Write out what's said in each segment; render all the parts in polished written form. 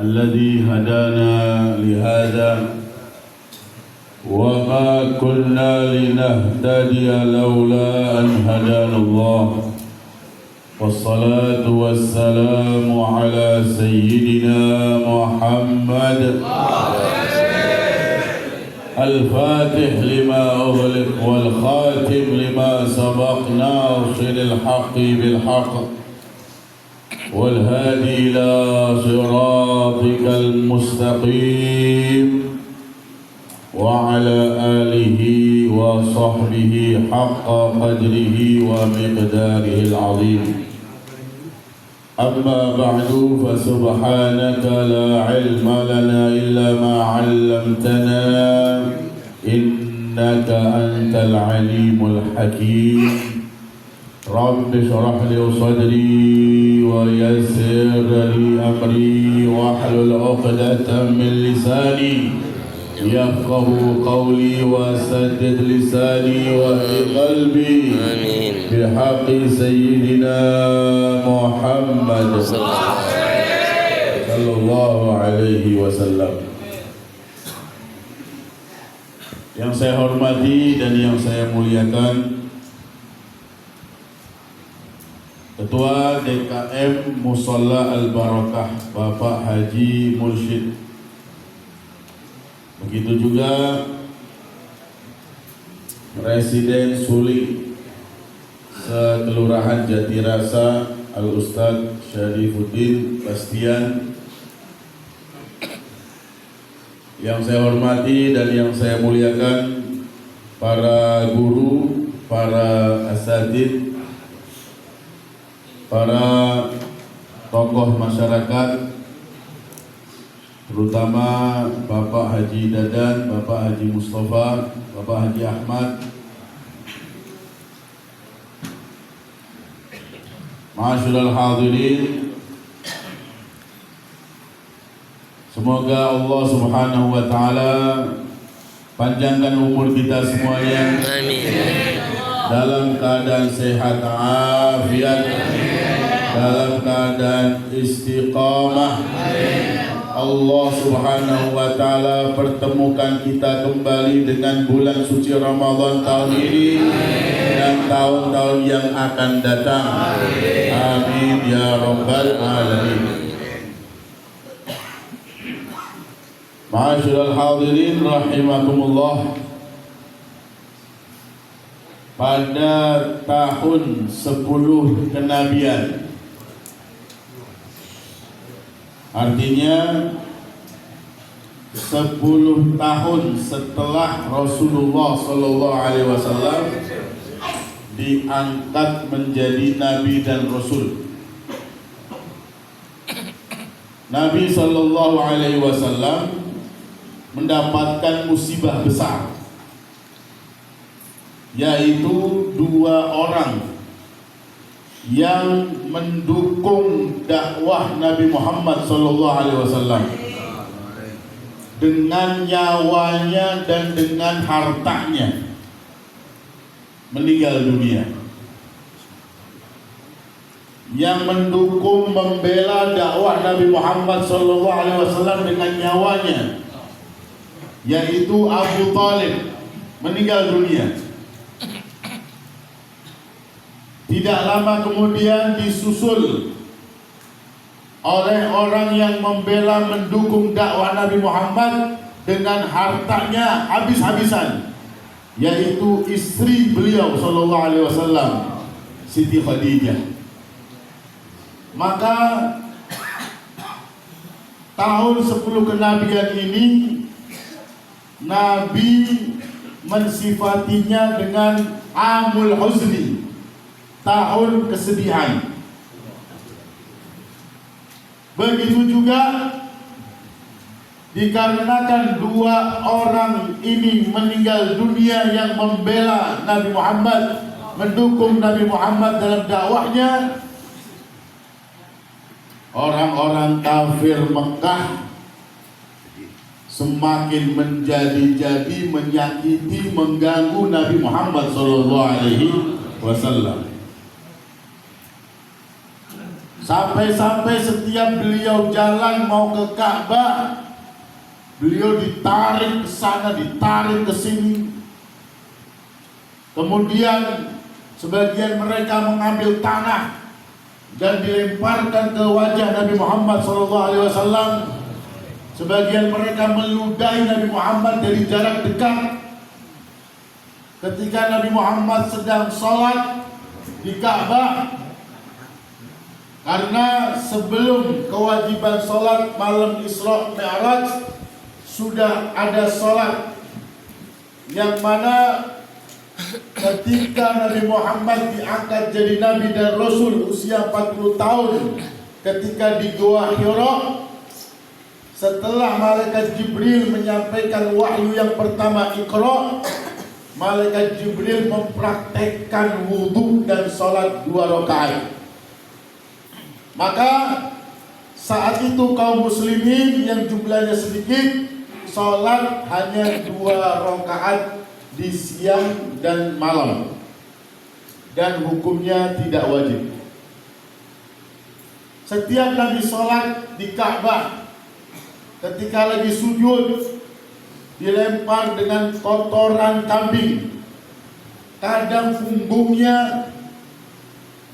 الذي هدانا لهذا وما كنا لنهتدي لولا أن هدانا الله والصلاة والسلام على سيدنا محمد الفاتح لما أغلق والخاتم لما سبق ناصر الحق بالحق والهادي إلى صراطك المستقيم وعلى آله وصحبه حق قدره ومقداره العظيم. أما بعد فسبحانك لا علم لنا إلا ما علمتنا إنك أنت العليم الحكيم. رب اشرح لي صدري ويسر لي أمري واحلل عقدة من لساني يفقه قولي وسدد لساني واهد قلبي آمين بحق سيدنا محمد صلى الله عليه وسلم. Yang saya hormati dan yang saya muliakan Ketua DKM Musholla Al-Barakah Bapak Haji Mursyid, begitu juga Presiden Suling Sekelurahan Jatirasa Al-Ustadz Syarifuddin Bastian. Yang saya hormati dan yang saya muliakan para guru, para asatidz, para tokoh masyarakat, terutama Bapak Haji Dadan, Bapak Haji Mustafa, Bapak Haji Ahmad, Ma'asyiral hadirin, semoga Allah Subhanahu wa taala panjangkan umur kita semuanya. Amin. Dalam keadaan sehat afiat, dalam keadaan istiqamah. Allah Subhanahu wa taala pertemukan kita kembali dengan bulan suci Ramadan tahun ini dan tahun-tahun yang akan datang. Amin ya rabbal alamin. Ma'asyiral hadirin rahimakumullah. Pada tahun 10 kenabian, artinya 10 tahun setelah Rasulullah Sallallahu Alaihi Wasallam diangkat menjadi Nabi dan Rasul, Nabi Sallallahu Alaihi Wasallam mendapatkan musibah besar, yaitu 2 orang yang mendukung dakwah Nabi Muhammad SAW dengan nyawanya dan dengan hartanya, meninggal dunia. Yang mendukung membela dakwah Nabi Muhammad SAW dengan nyawanya, yaitu Abu Thalib, meninggal dunia. Tidak lama kemudian disusul oleh orang yang membela mendukung dakwah Nabi Muhammad dengan hartanya habis-habisan, yaitu istri beliau Sallallahu Alaihi Wasallam, Siti Khadijah. Maka tahun 10 kenabian ini Nabi mensifatinya dengan Amul Huzni, tahun kesedihan. Begitu juga dikarenakan 2 orang ini meninggal dunia yang membela Nabi Muhammad, mendukung Nabi Muhammad dalam dakwahnya, orang-orang kafir Mekah semakin menjadi-jadi, menyakiti, mengganggu Nabi Muhammad SAW. Sampai-sampai setiap beliau jalan mau ke Ka'bah, beliau ditarik ke sana, ditarik ke sini. Kemudian sebagian mereka mengambil tanah dan dilemparkan ke wajah Nabi Muhammad SAW. Sebagian mereka meludahi Nabi Muhammad dari jarak dekat. Ketika Nabi Muhammad sedang sholat di Ka'bah, karena sebelum kewajiban sholat malam Isra Mi'raj sudah ada sholat yang mana ketika Nabi Muhammad diangkat jadi Nabi dan Rasul usia 40 tahun ketika di Gua Hira, setelah malaikat Jibril menyampaikan wahyu yang pertama Iqra, malaikat Jibril mempraktekkan wudhu dan sholat 2 rakaat. Maka saat itu kaum muslimin yang jumlahnya sedikit sholat hanya 2 rakaat di siang dan malam, dan hukumnya tidak wajib. Setiap Nabi sholat di Ka'bah, ketika lagi sujud dilempar dengan kotoran kambing, kadang punggungnya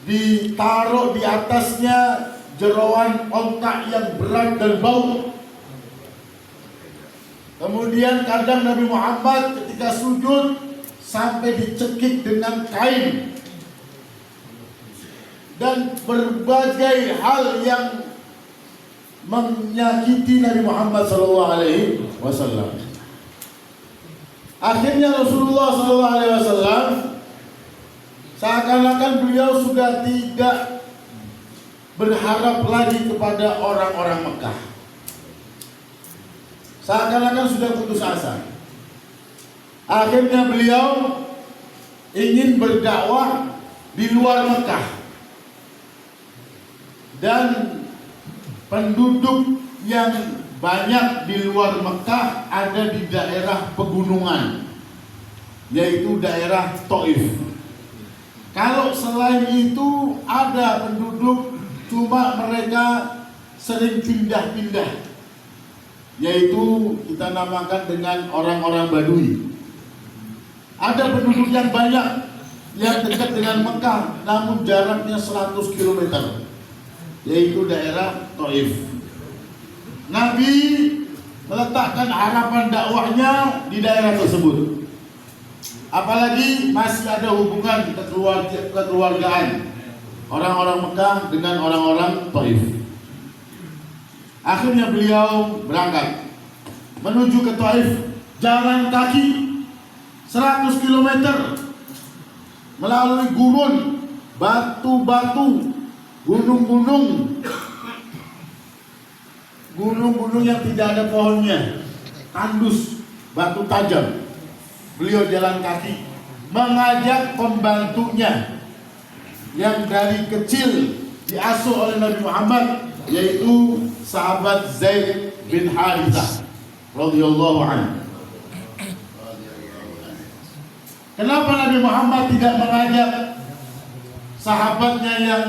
ditaruh di atasnya jeroan ontak yang berat dan bau. Kemudian kadang Nabi Muhammad ketika sujud sampai dicekik dengan kain, dan berbagai hal yang menyakiti Nabi Muhammad SAW. Akhirnya Rasulullah SAW seakan-akan beliau sudah tidak berharap lagi kepada orang-orang Mekah. Seakan-akan sudah putus asa. Akhirnya beliau ingin berdakwah di luar Mekah. Dan penduduk yang banyak di luar Mekah ada di daerah pegunungan, yaitu daerah Taif. Kalau selain itu ada penduduk, cuma mereka sering pindah-pindah, yaitu kita namakan dengan orang-orang Badui. Ada penduduk yang banyak yang dekat dengan Mekah, namun jaraknya 100 km, yaitu daerah Taif. Nabi meletakkan harapan dakwahnya di daerah tersebut. Apalagi masih ada hubungan kekeluargaan orang-orang Mekah dengan orang-orang Taif. Akhirnya beliau berangkat menuju ke Taif, jalan kaki 100 km melalui gurun, batu-batu, gunung-gunung yang tidak ada pohonnya, tandus, batu tajam. Beliau jalan kaki mengajak pembantunya yang dari kecil diasuh oleh Nabi Muhammad, yaitu sahabat Zaid bin Harithah radhiyallahu anhu. Kenapa Nabi Muhammad tidak mengajak sahabatnya yang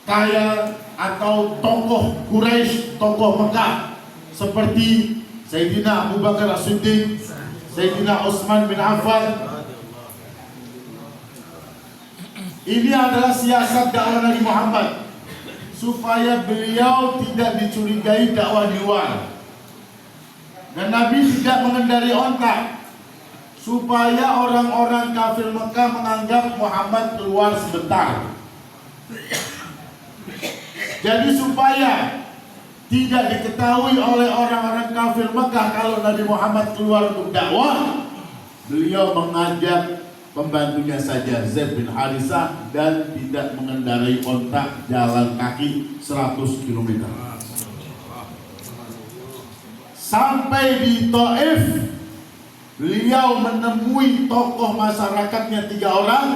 kaya atau tokoh Quraisy, tokoh Mekah seperti Sayyidina Abu Bakar As-Siddiq, Sayyidina Utsman bin Affan? Ini adalah siasat dakwah Nabi Muhammad supaya beliau tidak dicurigai dakwah di luar, dan Nabi tidak mengendari ontak supaya orang-orang kafir Mekah menganggap Muhammad keluar sebentar. Jadi supaya tidak diketahui oleh orang-orang kafir Mekah kalau Nabi Muhammad keluar untuk dakwah, beliau mengajak pembantunya saja, Zaid bin Harithah, dan tidak mengendarai ontak, jalan kaki 100 km. Sampai di Taif, beliau menemui tokoh masyarakatnya 3 orang,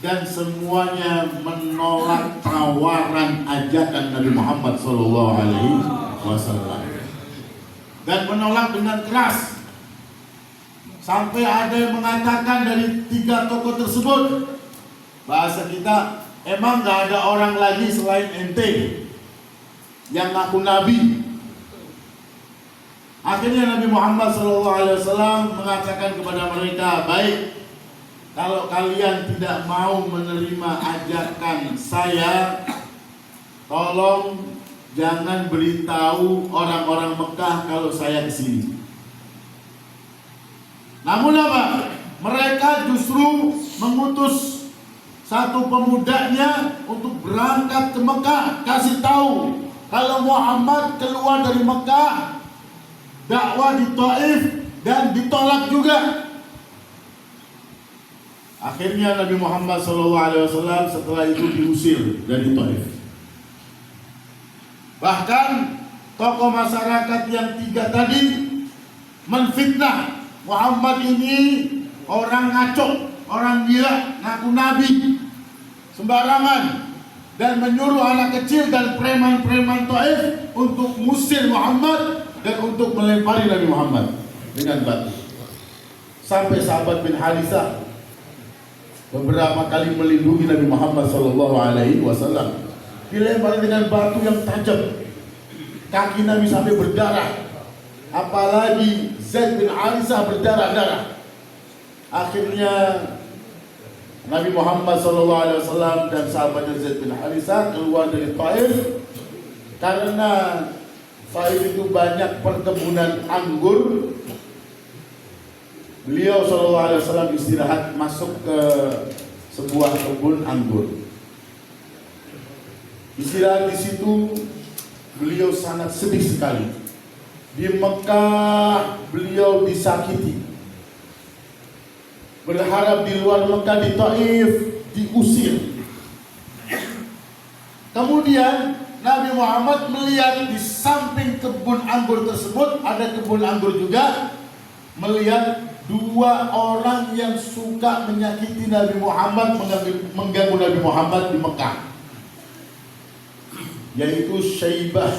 dan semuanya menolak tawaran ajakan Nabi Muhammad SAW, dan menolak dengan keras. Sampai ada yang mengatakan dari 3 tokoh tersebut, bahasa kita, emang gak ada orang lagi selain ente yang ngaku nabi? Akhirnya Nabi Muhammad SAW mengatakan kepada mereka, baik, kalau kalian tidak mau menerima ajakan saya, tolong jangan beritahu orang-orang Mekah kalau saya kesini. Namun apa? Mereka justru mengutus satu pemudanya untuk berangkat ke Mekah, kasih tahu kalau Muhammad keluar dari Mekah, dakwah di Taif, dan ditolak juga. Akhirnya Nabi Muhammad SAW setelah itu diusir dari Taif. Bahkan tokoh masyarakat yang 3 tadi menfitnah Muhammad ini orang ngaco, orang gila, ngaku nabi sembarangan, dan menyuruh anak kecil dan preman-preman Taif untuk musir Muhammad dan untuk melempari Nabi Muhammad dengan batu. Sampai sahabat bin Harithah beberapa kali melindungi Nabi Muhammad SAW, dilempari dengan batu yang tajam, kaki Nabi sampai berdarah, apalagi Zaid bin Harithah berdarah-darah. Akhirnya Nabi Muhammad SAW dan sahabatnya Zaid bin Harithah keluar dari Taif karena Taif itu banyak perkebunan anggur. Beliau SAW istirahat masuk ke sebuah kebun anggur. Istirahat di situ, beliau sangat sedih sekali. Di Mekah beliau disakiti. Berharap di luar Mekah, di Taif, diusir. Kemudian Nabi Muhammad melihat di samping kebun anggur tersebut ada kebun anggur juga, melihat 2 orang yang suka menyakiti Nabi Muhammad, mengganggu Nabi Muhammad di Mekah, yaitu Syaibah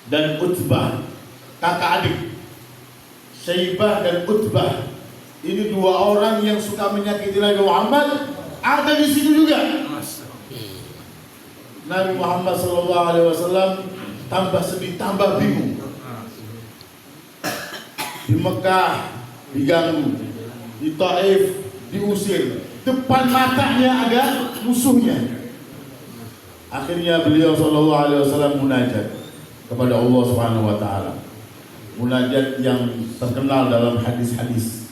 dan Utbah, kakak adik. Syaibah dan Utbah ini 2 orang yang suka menyakiti Nabi Muhammad ada di situ juga. Nabi Muhammad SAW tambah sedih, tambah bingung. Di Mekah diganggu, di Taif diusir, depan matanya ada musuhnya. Akhirnya beliau SAW munajat kepada Allah Subhanahu wa taala. Munajat yang terkenal dalam hadis-hadis.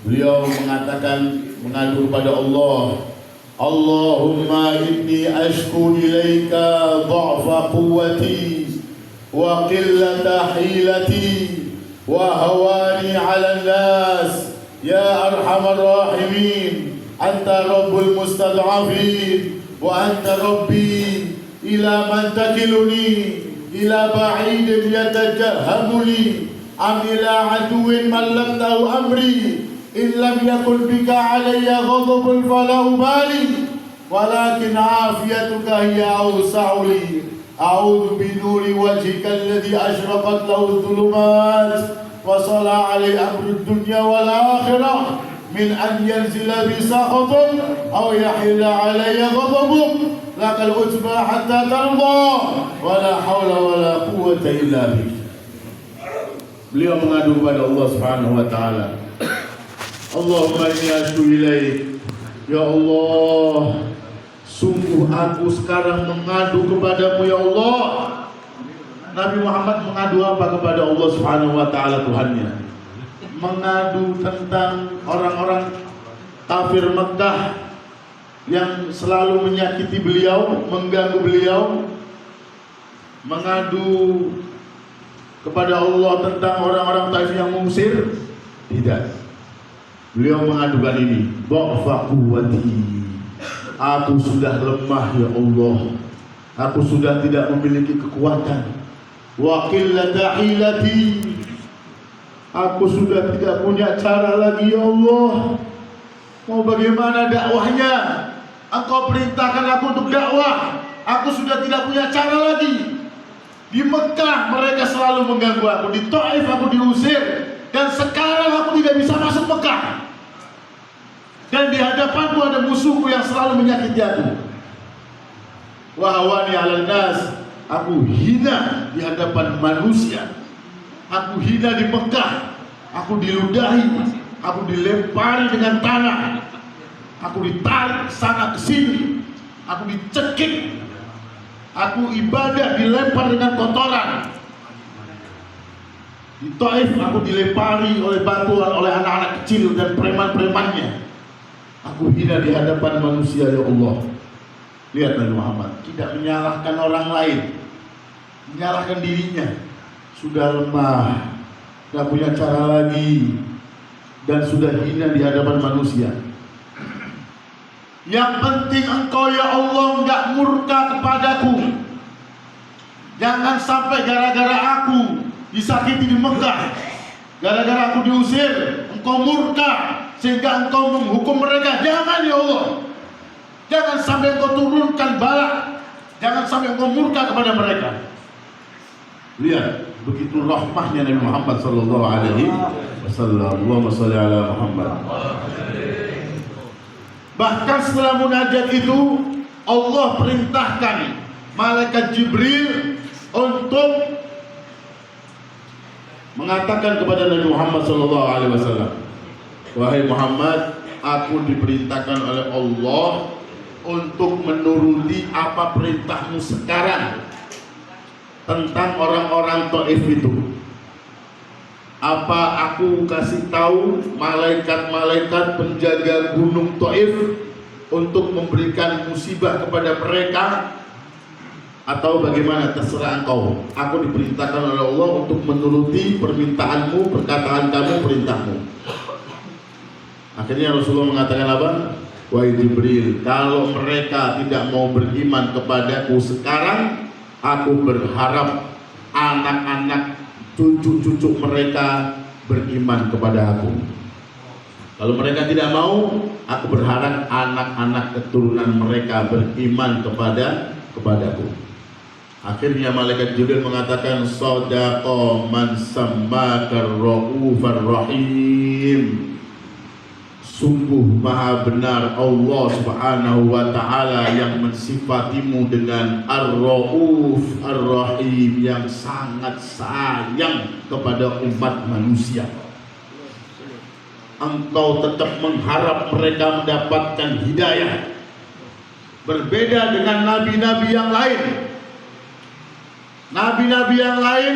Beliau mengatakan, mengadu kepada Allah, Allahumma inni ashku ilaika dha'fa quwwati wa qillata hilati wa hawani 'ala an-nas ya arhamar rahimin anta rabbul mustad'afin wa anta rabbi ila man takiluni ila ba'idin yatajahhamuni am ila aduwin mallaktahu amri in lam yakun bika alayya ghadabun fala ubali walakin afiyatuka hiya awsa'u li a'udzu bi nuri wajhika alladhi ashraqat lahu dhulumat wa sala alayhi amru dunya wal akhirah min an yanzila bi sakhatun aw yahila alayya ghadabuk lakal utba hatta tarda wala hawla wala quwwata illa bik. Beliau mengadu kepada Allah Subhanahu wa taala, Allahumma inni ashku ilaik, ya Allah, sungguh aku sekarang mengadu kepadamu ya Allah. Nabi Muhammad mengadu apa kepada Allah Subhanahu wa taala Tuhannya? Mengadu tentang orang-orang kafir Mekah yang selalu menyakiti beliau, mengganggu beliau. Mengadu kepada Allah tentang orang-orang Taif yang mengusir? Tidak. Beliau mengadukan ini, dha'fa quwwati, aku sudah lemah ya Allah, aku sudah tidak memiliki kekuatan. Wa qillata hilati, aku sudah tidak punya cara lagi ya Allah. Mau bagaimana dakwahnya? Engkau perintahkan aku untuk dakwah, aku sudah tidak punya cara lagi. Di Mekah mereka selalu mengganggu aku, di Taif aku diusir, dan sekarang aku tidak bisa masuk Mekah. Dan di hadapanku ada musuhku yang selalu menyakiti aku. Wahwani 'alan nas, aku hina di hadapan manusia. Aku hina di Mekah. Aku diludahi, aku dilempari dengan tanah. Aku ditarik sana ke sini. Aku dicekik. Aku ibadah dilempar dengan kotoran. Di Taif aku dilempari oleh batu oleh anak-anak kecil dan preman-premannya. Aku hina di hadapan manusia, ya Allah. Lihat Nabi Muhammad tidak menyalahkan orang lain, menyalahkan dirinya. Sudah lemah, gak punya cara lagi, dan sudah hina di hadapan manusia. Yang penting engkau ya Allah gak murka kepadaku. Jangan sampai gara-gara aku disakiti di Mekah, gara-gara aku diusir, engkau murka sehingga engkau menghukum mereka. Jangan ya Allah. Jangan sampai engkau turunkan bala. Jangan sampai engkau murka kepada mereka. Lihat begitu rahmahnya Nabi Muhammad sallallahu alaihi wasallam. Allahumma shalli ala Muhammad. Bahkan setelah munajat itu Allah perintahkan malaikat Jibril untuk mengatakan kepada Nabi Muhammad sallallahu alaihi wasallam, wahai Muhammad, aku diperintahkan oleh Allah untuk menuruti apa perintahmu sekarang tentang orang-orang Taif itu. Apa aku kasih tahu malaikat-malaikat penjaga gunung Taif untuk memberikan musibah kepada mereka, atau bagaimana? Terserah engkau. Aku diperintahkan oleh Allah untuk menuruti permintaanmu, perkataan kamu, perintahmu. Akhirnya Rasulullah mengatakan apa? Wahai Jibril, kalau mereka tidak mau beriman kepadaku sekarang, aku berharap anak-anak cucu-cucu mereka beriman kepada aku. Kalau mereka tidak mau, aku berharap anak-anak keturunan mereka beriman kepadaku. Akhirnya malaikat Jibril mengatakan, Shadaqa man sammaka ar-Raufar Rahim. Sungguh maha benar Allah subhanahu wa ta'ala yang mensifatimu dengan Ar-Rauf Ar-Rahim, yang sangat sayang kepada umat manusia. Engkau tetap mengharap mereka mendapatkan hidayah. Berbeda dengan nabi-nabi yang lain. Nabi-nabi yang lain,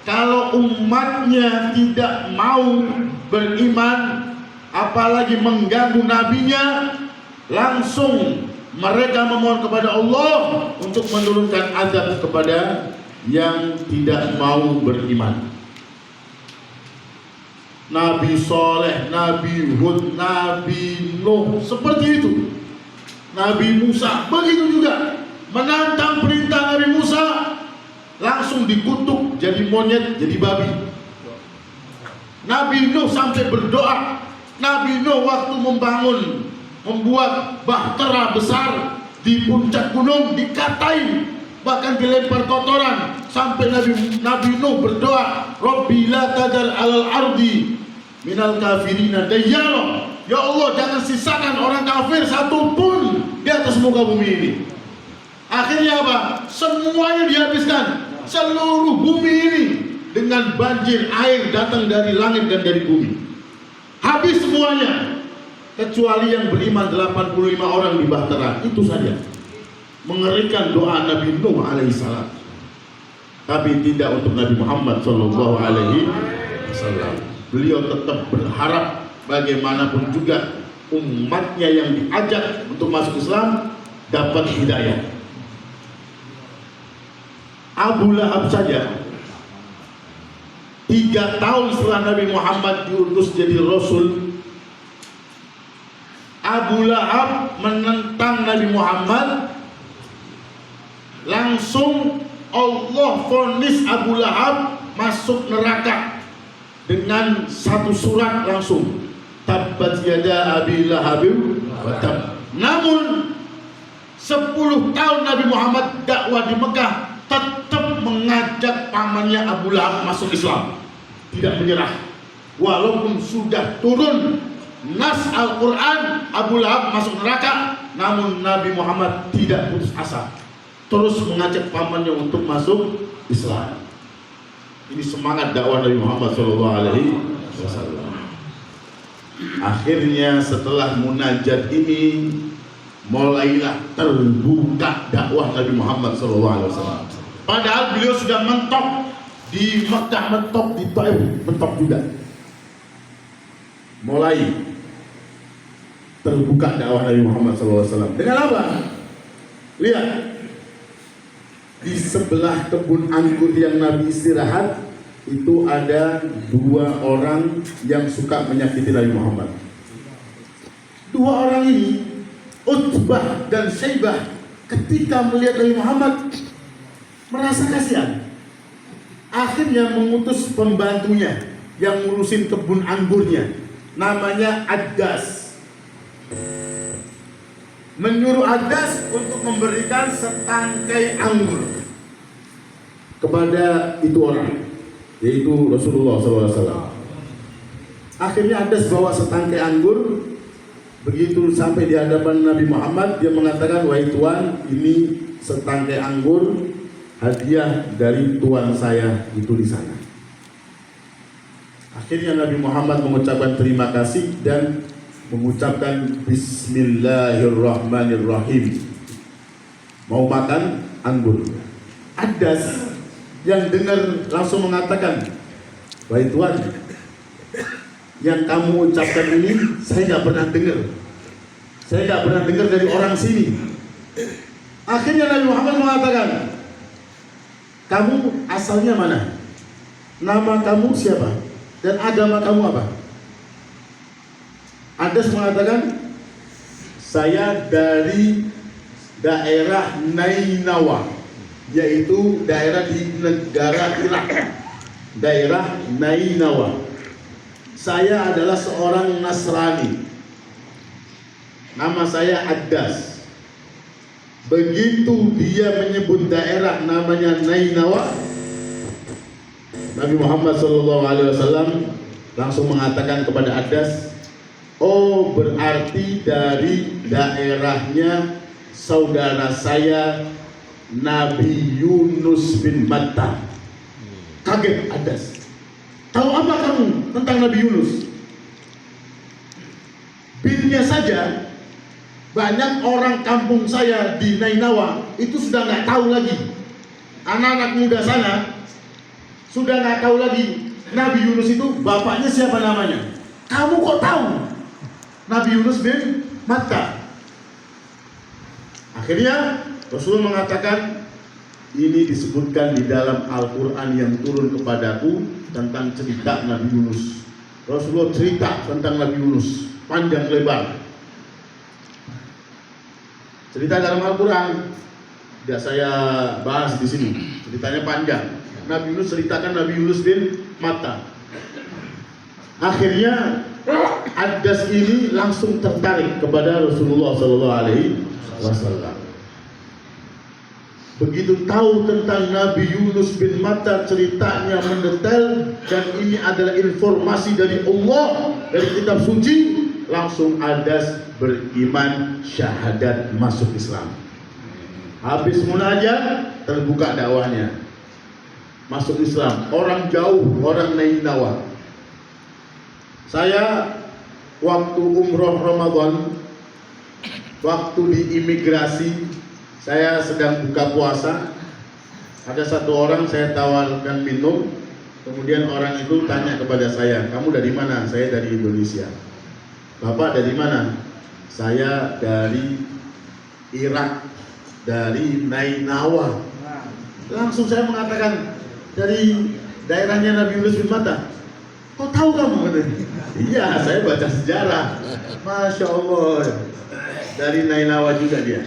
kalau umatnya tidak mau beriman, apalagi mengganggu nabinya, langsung mereka memohon kepada Allah untuk menurunkan azab kepada yang tidak mau beriman. Nabi Soleh, Nabi Hud, Nabi Nuh seperti itu. Nabi Musa begitu juga, menantang perintah Nabi Musa, langsung dikutuk jadi monyet, jadi babi. Nabi Nuh sampai berdoa. Nabi Nuh waktu membuat bahtera besar di puncak gunung, dikatain, bahkan dilempar kotoran, sampai Nabi Nuh berdoa, Rabbi la tadar alal ardi minal kafirina dayyara. Ya Allah, jangan sisakan orang kafir satu pun di atas muka bumi ini. Akhirnya apa? Semuanya dihabiskan, seluruh bumi ini, dengan banjir air datang dari langit dan dari bumi. Habis semuanya, kecuali yang beriman 85 orang di bahtera. Itu saja. Mengerikan doa Nabi Nuh alaihissalam. Tapi tidak untuk Nabi Muhammad sallallahu alaihi wasallam. Beliau tetap berharap bagaimanapun juga umatnya yang diajak untuk masuk Islam dapat hidayah. Abu Lahab saja 3 tahun setelah Nabi Muhammad diutus jadi Rasul, Abu Lahab menentang Nabi Muhammad. Langsung Allah vonis Abu Lahab masuk neraka dengan satu surat langsung, tabbat yada Abi Lahab wa tab. Namun 10 tahun Nabi Muhammad dakwah di Mekah, tetap mengajak pamannya Abu Lahab masuk Islam, tidak menyerah walaupun sudah turun nas Al-Quran, Abu Lahab masuk neraka, namun Nabi Muhammad tidak putus asa, terus mengajak pamannya untuk masuk Islam. Ini semangat dakwah Nabi Muhammad SAW. Akhirnya setelah munajat ini, mulailah terbuka dakwah Nabi Muhammad SAW. Padahal beliau sudah mentok di Mekah, mentok di Taif, mentok juga. Mulai terbuka dakwah Nabi Muhammad SAW. Dengan apa? Lihat, di sebelah kebun anggur yang Nabi istirahat, itu ada 2 orang yang suka menyakiti Nabi Muhammad. 2 orang ini, Utbah dan Syaibah, ketika melihat Nabi Muhammad merasa kasihan. Akhirnya mengutus pembantunya yang ngurusin kebun anggurnya, namanya Addas. Menyuruh Addas untuk memberikan setangkai anggur kepada itu orang, yaitu Rasulullah SAW. Akhirnya Addas bawa setangkai anggur. Begitu sampai di hadapan Nabi Muhammad, dia mengatakan, "Wahai Tuan, ini setangkai anggur, hadiah dari Tuan saya itu di sana." Akhirnya Nabi Muhammad mengucapkan terima kasih dan mengucapkan Bismillahirrahmanirrahim. Mau makan anggur. Addas yang dengar langsung mengatakan, "Wahai Tuan, yang kamu ucapkan ini saya nggak pernah dengar. Saya nggak pernah dengar dari orang sini." Akhirnya Nabi Muhammad mengatakan, "Kamu asalnya mana? Nama kamu siapa? Dan agama kamu apa?" Addas mengatakan, "Saya dari daerah Nainawa, yaitu daerah di negara Irak. Daerah Nainawa. Saya adalah seorang Nasrani. Nama saya Addas." Begitu dia menyebut daerah namanya Nainawa, Nabi Muhammad SAW langsung mengatakan kepada Addas, "Oh, berarti dari daerahnya saudara saya Nabi Yunus bin Matta." Kaget Addas. "Tahu apa kamu tentang Nabi Yunus?" Binnya saja, banyak orang kampung saya di Nainawa itu sudah nggak tahu lagi. Anak-anak muda sana sudah nggak tahu lagi Nabi Yunus itu bapaknya siapa namanya. Kamu kok tahu Nabi Yunus bin Matta? Akhirnya Rasulullah mengatakan, "Ini disebutkan di dalam Al-Quran yang turun kepadaku tentang cerita Nabi Yunus." Rasulullah cerita tentang Nabi Yunus panjang lebar. Cerita dalam Al-Quran tidak saya bahas di sini. Ceritanya panjang. Nabi Yunus ceritakan Nabi Yunus bin Matta. Akhirnya Addas ini langsung tertarik kepada Rasulullah SAW. Begitu tahu tentang Nabi Yunus bin Matta, ceritanya mendetail dan ini adalah informasi dari Allah, dari kitab suci, langsung Addas beriman, syahadat, masuk Islam. Habis munajat, terbuka dakwahnya, masuk Islam. Orang jauh, orang Nainawa. Saya waktu umroh Ramadan, waktu di imigrasi, saya sedang buka puasa. Ada satu orang saya tawarkan minum, kemudian orang itu tanya kepada saya, "Kamu dari mana?" "Saya dari Indonesia." "Bapak dari mana?" "Saya dari Irak, dari Nainawa." Langsung saya mengatakan, "Dari daerahnya Nabi Yunus bin Matta." "Kok tahu kamu?" "Iya, saya baca sejarah." Masya Allah, dari Nainawa juga dia.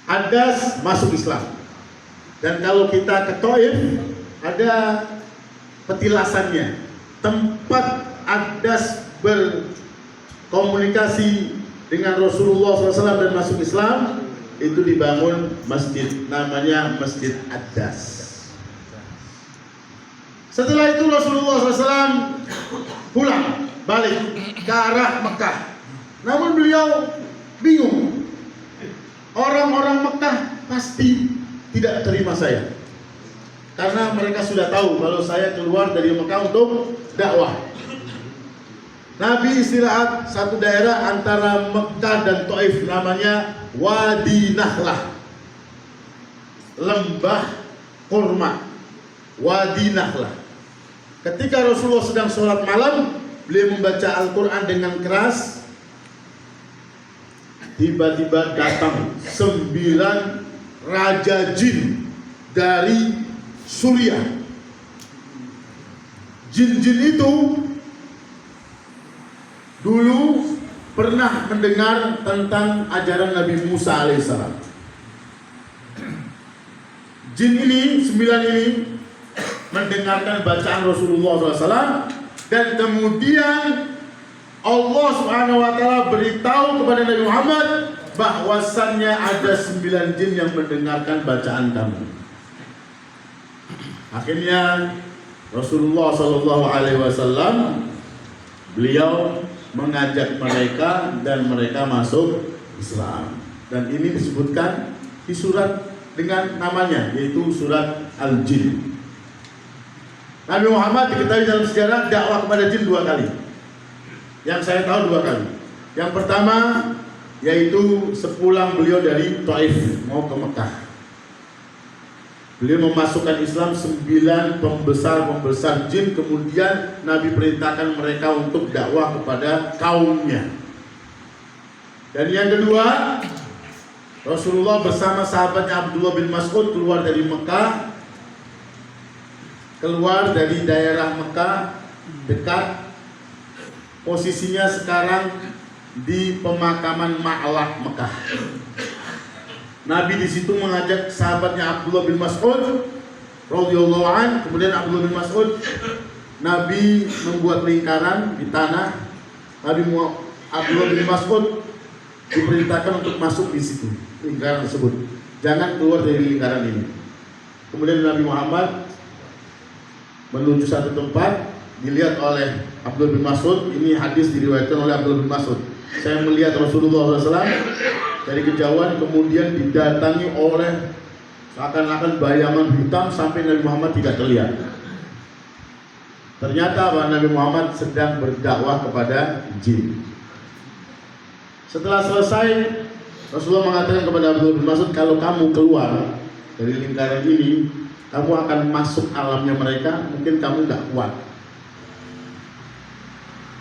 Addas masuk Islam. Dan kalau kita ke Taif, ada petilasannya, tempat Addas berkomunikasi dengan Rasulullah SAW dan masuk Islam, itu dibangun masjid, namanya Masjid Addas. Setelah itu Rasulullah SAW pulang balik ke arah Mekah. Namun beliau bingung. Orang-orang Mekah pasti tidak terima saya, karena mereka sudah tahu kalau saya keluar dari Mekah untuk dakwah. Nabi istirahat satu daerah antara Mekah dan Taif, namanya Wadi Nahlah, lembah kurma, Wadi Nahlah. Ketika Rasulullah sedang sholat malam, beliau membaca Al-Quran dengan keras. Tiba-tiba datang 9 raja jin dari Suriah. Jin-jin itu dulu pernah mendengar tentang ajaran Nabi Musa alaihissalam. Jin ini, 9 ini mendengarkan bacaan Rasulullah SAW, dan kemudian Allah Subhanahu wa Ta'ala beritahu kepada Nabi Muhammad bahwasannya ada 9 jin yang mendengarkan bacaan kamu. Akhirnya Rasulullah SAW beliau mengajak mereka dan mereka masuk Islam. Dan ini disebutkan di surat dengan namanya, yaitu surat Al-Jin. Nabi Muhammad diketahui dalam sejarah dakwah kepada jin 2 kali. Yang saya tahu 2 kali. Yang pertama yaitu sepulang beliau dari Taif mau ke Mekah. Beliau memasukkan Islam 9 pembesar jin, kemudian Nabi perintahkan mereka untuk dakwah kepada kaumnya. Dan yang kedua, Rasulullah bersama sahabatnya Abdullah bin Mas'ud keluar dari Mekah, keluar dari daerah Mekah dekat, posisinya sekarang di pemakaman Ma'lah Mekah. Nabi di situ mengajak sahabatnya Abdullah bin Mas'ud radhiyallahu an. Kemudian Abdullah bin Mas'ud, Nabi membuat lingkaran di tanah. Abdullah bin Mas'ud diperintahkan untuk masuk di situ, lingkaran tersebut. Jangan keluar dari lingkaran ini. Kemudian Nabi Muhammad menuju satu tempat, dilihat oleh Abdullah bin Mas'ud. Ini hadis diriwayatkan oleh Abdullah bin Mas'ud. Saya melihat Rasulullah SAW dari kejauhan, kemudian didatangi oleh seakan-akan bayangan hitam sampai Nabi Muhammad tidak terlihat. Ternyata bahwa Nabi Muhammad sedang berdakwah kepada jin. Setelah selesai, Rasulullah mengatakan kepada Abdullah bin Mas'ud, kalau kamu keluar dari lingkaran ini, kamu akan masuk alamnya mereka, mungkin kamu nggak kuat.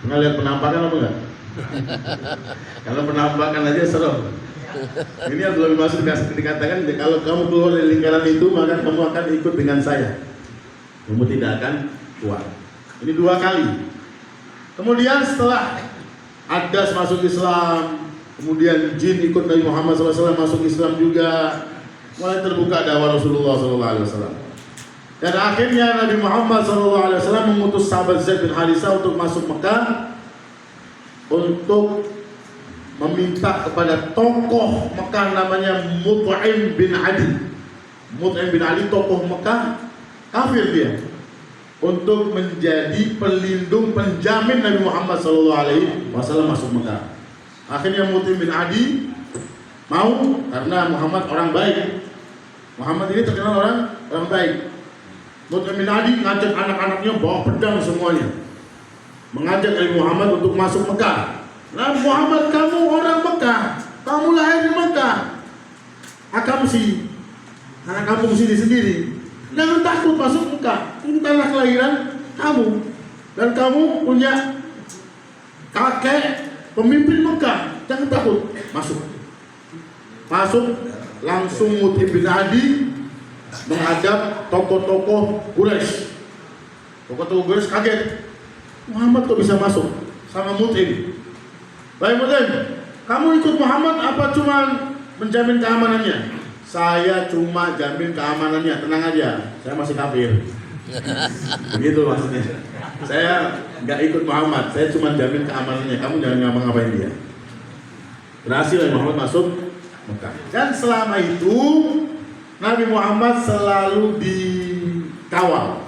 Pernah lihat penampakan apa enggak? Kalau penampakan aja serem. Ini Abdullah bin Mas'ud dikatakan, kalau kamu keluar dari lingkaran itu, maka kamu akan ikut dengan saya. Kamu tidak akan kuat. Ini 2 kali. Kemudian setelah Adas masuk Islam, kemudian jin ikut Nabi Muhammad SAW masuk Islam juga, mulai terbuka dakwah Rasulullah SAW. Dan akhirnya Nabi Muhammad SAW mengutus sahabat Zaid bin Harisah untuk masuk Mekah, untuk meminta kepada tokoh Mekah namanya Mut'im bin Adi. Mut'im bin Adi tokoh Mekah, kafir dia, untuk menjadi pelindung penjamin Nabi Muhammad SAW masuk Mekah. Akhirnya Mut'im bin Adi mau, karena Muhammad orang baik. Muhammad ini terkenal orang baik. Mut'im bin Adi ngajak anak-anaknya bawa pedang semuanya, mengajak Nabi Muhammad untuk masuk Mekah. Nabi Muhammad, kamu orang Mekah, kamu lahir di Mekah, kamu sih anak kampung sini sendiri, jangan takut masuk Mekah. Ini tanah kelahiran kamu, dan kamu punya kakek pemimpin Mekah, jangan takut, masuk. Langsung Mut'im bin Adi menghadap tokoh-tokoh Quraisy. Tokoh-tokoh Quraisy kaget, Muhammad kok bisa masuk sama Mut'im. Baik Mut'im, kamu ikut Muhammad apa cuma menjamin keamanannya? Saya cuma jamin keamanannya, tenang aja, saya masih kafir. Begitu maksudnya. Saya nggak ikut Muhammad, saya cuma jamin keamanannya, kamu jangan ngapa-ngapain dia. Berhasil Muhammad masuk Mekah. Dan selama itu Nabi Muhammad selalu dikawal,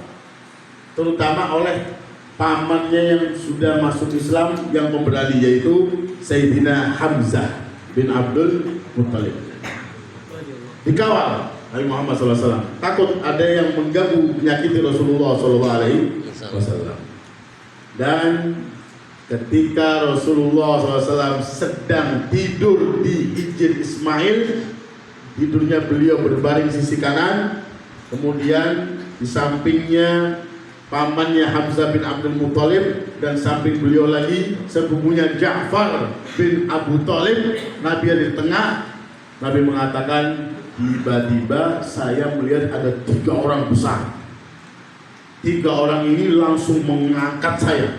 terutama oleh pamannya yang sudah masuk Islam yang pemberani, yaitu Sayyidina Hamzah bin Abdul Muttalib. Dikawal Nabi Muhammad SAW, takut ada yang mengganggu menyakiti Rasulullah SAW. Dan ketika Rasulullah SAW sedang tidur di Hijr Ismail, tidurnya beliau berbaring sisi kanan, kemudian di sampingnya pamannya Hamzah bin Abdul Muttalib, dan samping beliau lagi sepupunya Ja'far bin Abu Thalib. Nabi ada di tengah. Nabi mengatakan, tiba-tiba saya melihat ada 3 orang besar. 3 orang ini langsung mengangkat saya.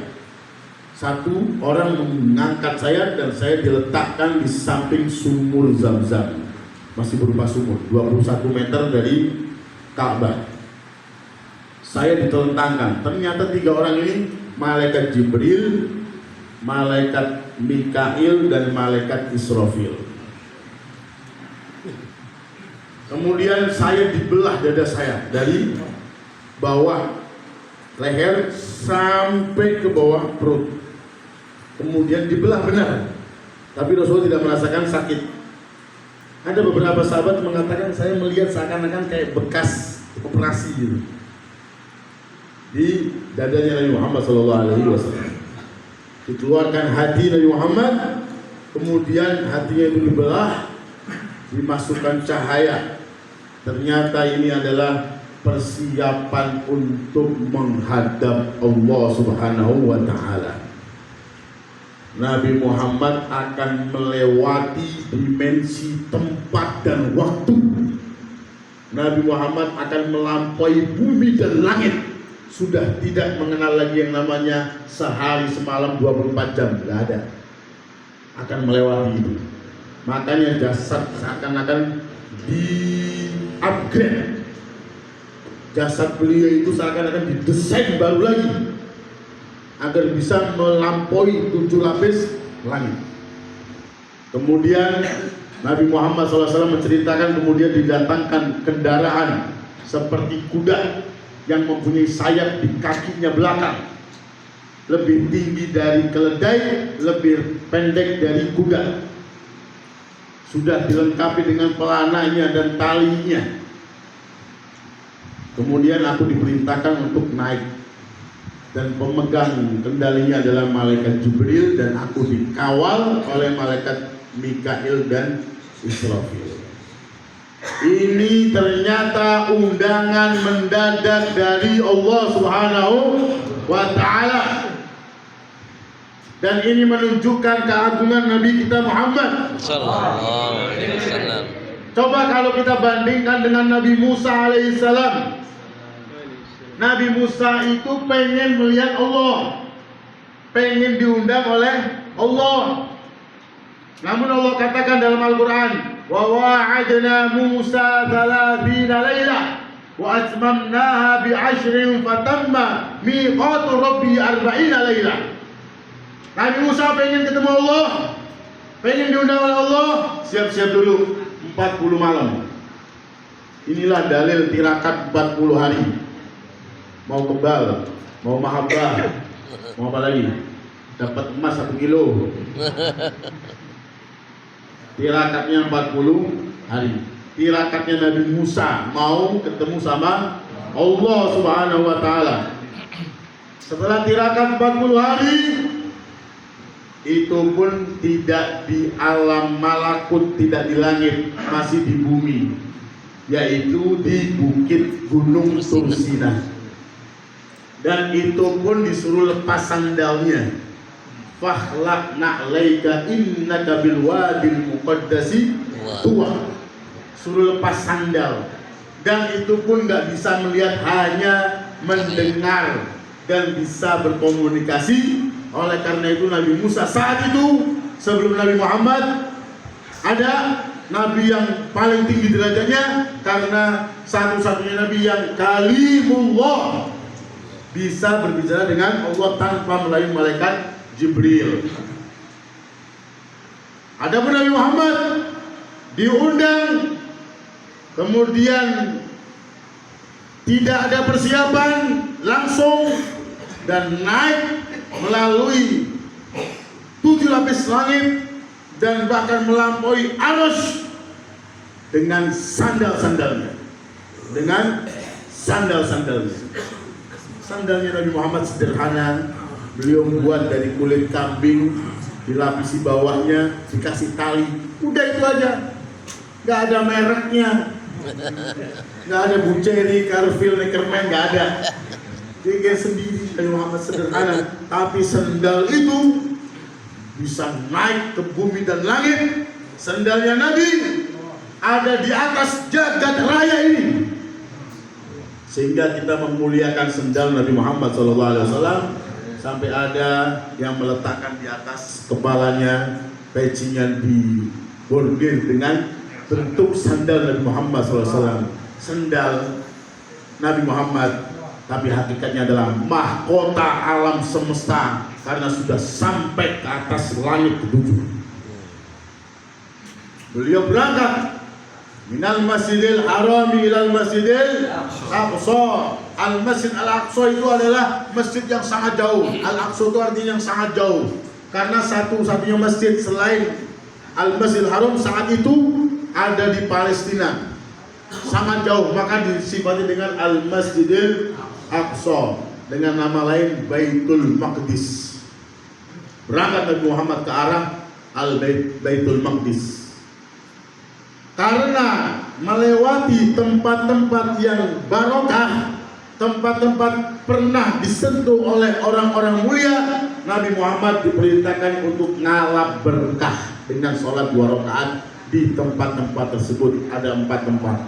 1 orang mengangkat saya dan saya diletakkan di samping sumur Zam-Zam, masih berupa sumur 21 meter dari Ka'bah. Saya ditelentangkan. Ternyata 3 orang ini malaikat Jibril, malaikat Mikail, dan malaikat Israfil. Kemudian saya dibelah dada saya dari bawah leher sampai ke bawah perut. Kemudian dibelah benar. Tapi Rasul tidak merasakan sakit. Ada beberapa sahabat mengatakan saya melihat seakan-akan kayak bekas operasi gitu di dadanya Nabi Muhammad SAW. Dikeluarkan hati Nabi Muhammad, kemudian hatinya itu dibelah, dimasukkan cahaya. Ternyata ini adalah persiapan untuk menghadap Allah Subhanahu wa Ta'ala. Nabi Muhammad akan melewati dimensi tempat dan waktu. Nabi Muhammad akan melampaui bumi dan langit. Sudah tidak mengenal lagi yang namanya sehari semalam 24 jam, tidak ada. Akan melewati itu. Makanya jasad seakan-akan di-upgrade. Jasad beliau itu seakan-akan didesain baru lagi agar bisa melampaui 7 lapis langit. Kemudian Nabi Muhammad SAW menceritakan, kemudian didatangkan kendaraan seperti kuda yang mempunyai sayap di kakinya belakang, lebih tinggi dari keledai, lebih pendek dari kuda, sudah dilengkapi dengan pelananya dan talinya. Kemudian aku diperintahkan untuk naik, dan pemegang kendalinya adalah malaikat Jibril, dan aku dikawal oleh malaikat Mikail dan Israfil. Ini ternyata undangan mendadak dari Allah Subhanahu wa Ta'ala. Dan ini menunjukkan keagungan Nabi kita Muhammad sallallahu alaihi wasallam. Coba kalau kita bandingkan dengan Nabi Musa alaihissalam. Nabi Musa itu pengen melihat Allah, pengen diundang oleh Allah. Namun Allah katakan dalam Al-Quran, wa wa'adna Musa 30 laylah wa atmamnaha bi 'ashrin fatamma miqatu rabbi 40 laylah. Nabi Musa pengen ketemu Allah, pengen diundang oleh Allah, siap-siap dulu 40 malam. Inilah dalil tirakat 40 hari. Mau kebal, mau mahabbah, mau apa lagi? Dapat emas 1 kilo. Tirakatnya 40 hari. Tirakatnya Nabi Musa mau ketemu sama Allah Subhanahu wa Ta'ala. Setelah tirakat 40 hari, itu pun tidak di alam malakut, tidak di langit, masih di bumi, yaitu di bukit Gunung Tursina. Dan itu pun disuruh lepas sandalnya. Fakhlaq na'laika innaka bil wadil muqaddasi tuwa. Suruh lepas sandal. Dan itu pun gak bisa melihat, hanya mendengar dan bisa berkomunikasi. Oleh karena itu Nabi Musa saat itu, sebelum Nabi Muhammad, ada Nabi yang paling tinggi derajatnya, karena satu-satunya Nabi yang kalimullah, bisa berbicara dengan Allah tanpa melalui malaikat Jibril. Adapun Nabi Muhammad diundang, kemudian tidak ada persiapan, langsung dan naik melalui 7 lapis langit dan bahkan melampaui arus dengan sandal-sandalnya. Sandalnya Nabi Muhammad sederhana, beliau buat dari kulit kambing, dilapisi bawahnya, dikasih tali, udah itu aja. Gak ada mereknya, gak ada Buceri, Carville, Neckerman, gak ada. Dia sendiri, Nabi Muhammad sederhana, tapi sandal itu bisa naik ke bumi dan langit. Sandalnya Nabi ada di atas jagat raya ini, sehingga kita memuliakan sandal Nabi Muhammad SAW sampai ada yang meletakkan di atas kepalanya pecinya dibordir dengan bentuk sandal Nabi Muhammad SAW. Sandal Nabi Muhammad, tapi hakikatnya adalah mahkota alam semesta karena sudah sampai ke atas langit ketujuh. Beliau berangkat minal masjidil harami ilal masjidil aqsa. Al masjid al aqsa itu adalah masjid yang sangat jauh. Al aqsa itu artinya yang sangat jauh, karena satu-satunya masjid selain al masjidil haram saat itu ada di Palestina, sangat jauh, maka disifati dengan al masjidil aqsa, dengan nama lain Baitul Maqdis. Berangkat Nabi Muhammad ke arah Baitul Maqdis karena melewati tempat-tempat yang barokah, tempat-tempat pernah disentuh oleh orang-orang mulia. Nabi Muhammad diperintahkan untuk ngalap berkah dengan sholat 2 rakaat di tempat-tempat tersebut. Ada 4 tempat.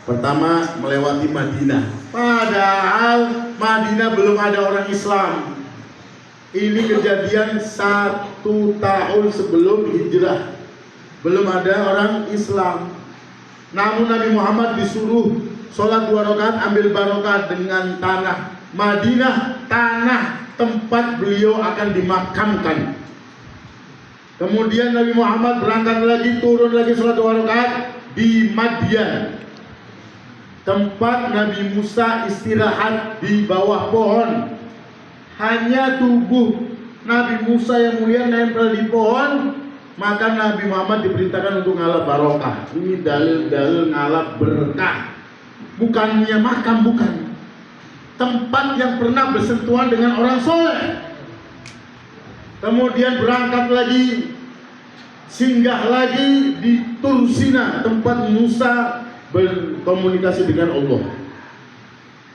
Pertama, melewati Madinah, padahal Madinah belum ada orang Islam. Ini kejadian 1 tahun sebelum hijrah, belum ada orang Islam. Namun Nabi Muhammad disuruh sholat 2 rakaat, ambil barokah dengan tanah Madinah, tanah tempat beliau akan dimakamkan. Kemudian Nabi Muhammad berangkat lagi, turun lagi sholat 2 rakaat di Madian, tempat Nabi Musa istirahat di bawah pohon. Hanya tubuh Nabi Musa yang mulia nempel di pohon, maka Nabi Muhammad diperintahkan untuk ngalap barokah. Ini dalil-dalil ngalap berkah. Bukannya makam, bukan. Tempat yang pernah bersentuhan dengan orang soleh. Kemudian berangkat lagi, singgah lagi di Tursina, tempat Musa berkomunikasi dengan Allah.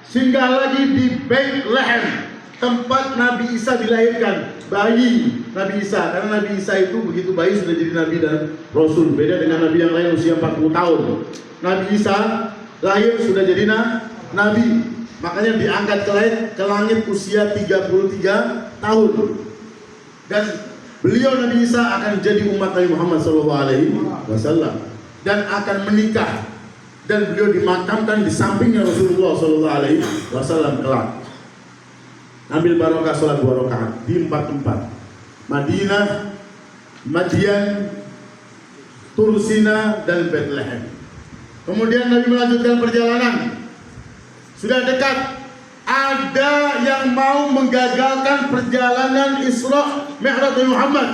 Singgah lagi di Bethlehem, tempat Nabi Isa dilahirkan, bayi Nabi Isa. Karena Nabi Isa itu begitu bayi sudah jadi Nabi dan Rasul. Beda dengan Nabi yang lain usia 40 tahun. Nabi Isa lahir sudah jadi Nabi. Makanya diangkat ke langit usia 33 tahun. Dan beliau Nabi Isa akan jadi umat Nabi Muhammad SAW dan akan menikah. Dan beliau dimakamkan di sampingnya Rasulullah SAW kelak. Ambil barokah sholat 2 rakaat di 4 tempat: Madinah, Madian, Tursina, dan Bethlehem. Kemudian Nabi melanjutkan perjalanan. Sudah dekat, ada yang mau menggagalkan perjalanan Isra Mi'raj Nabi Muhammad.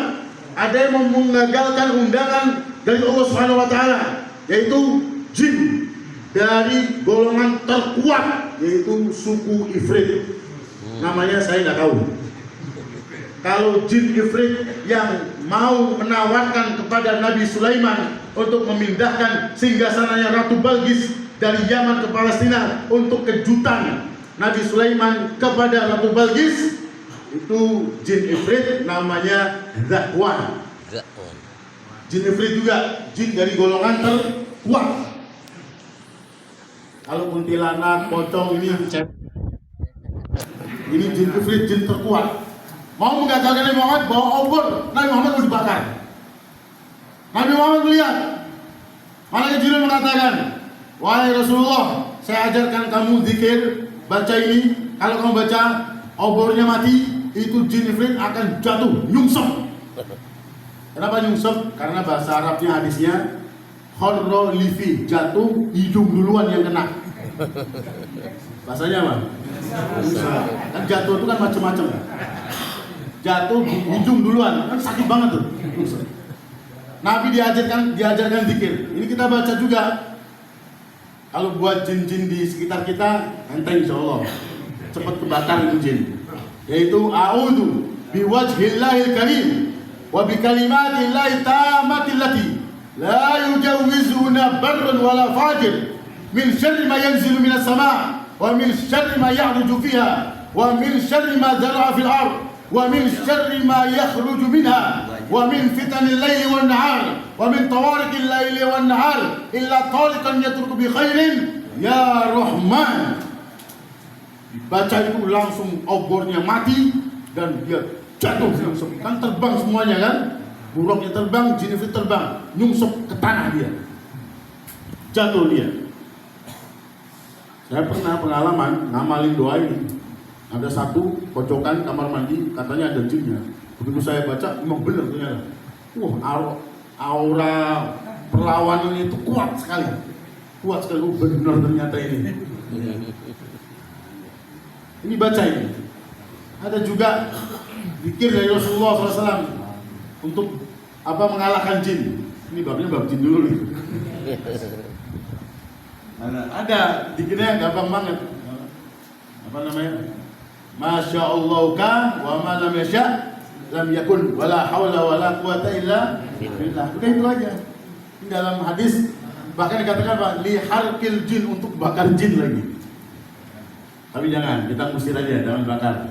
Ada yang mau menggagalkan undangan dari Allah Subhanahu wa taala, yaitu jin dari golongan terkuat, yaitu suku Ifrit. Namanya saya nggak tahu. Kalau jin Ifrit yang mau menawarkan kepada Nabi Sulaiman untuk memindahkan singgasananya Ratu Balqis dari Yaman ke Palestina untuk kejutan Nabi Sulaiman kepada Ratu Balqis, itu jin Ifrit namanya Zakwan. Jin Ifrit juga jin dari golongan terkuat. Kalau kuntilanak, pocong ini jin Ifrit, jin terkuat. Mau menggagalkan Nabi Muhammad, bawa obor, Nabi Muhammad mau dibakar. Nabi Muhammad melihat, malaikat Jibril mengatakan, wahai Rasulullah, saya ajarkan kamu zikir, baca ini. Kalau kamu baca, obornya mati, itu jin Ifrit akan jatuh, nyungsep. Kenapa nyungsep? Karena bahasa Arabnya hadisnya, khorro lifi, jatuh, hidung duluan yang kena. Bahasanya apa? Musa. Kan jatuh itu kan macam-macam. Jatuh hidung duluan, kan sakit banget tuh. Nabi diajarkan zikir. Ini kita baca juga. Kalau buat jin-jin di sekitar kita, enteng insyaallah. Cepat kebakar itu jin. Yaitu a'udzu biwajhillahil karim wa bikalimatillahi tammatil lati la yujawizuna barrun wala fajir min syarri ma yanzilu minas sama' wa min syarri ma ya'ruju fiha wa min syarri ma zar'a fil ard wa min syarri ma yakhruju minha wa min fitanil laili wan nahar wa min tawariqil laili wan nahar illa taliqan yatruku bi khairin ya rahman. Dibaca itu langsung obornya mati dan dia jatuh langsung, kan terbang semuanya kan, buruknya terbang, jin itu terbang, nyungsep ke tanah dia, jatuh dia. Saya pernah pengalaman ngamalin doa ini. Ada satu pojokan kamar mandi, katanya ada jinnya. Begitu saya baca, memang benar ternyata. Aura perlawanan itu kuat sekali. Benar ternyata ini. Ini baca ini. Ada juga zikir dari Rasulullah SAW untuk mengalahkan jin. Ini babnya bab jin dulu nih. Ada zikirnya gampang banget. Apa namanya? Masya Allah ka wa ma lam yasha lam yakun wala hawla wala quwata illa billah. Udah itu aja. Ini dalam hadis bahkan dikatakan apa? Li harqil jin, untuk bakar jin lagi. Tapi jangan, kita musir aja, jangan bakar.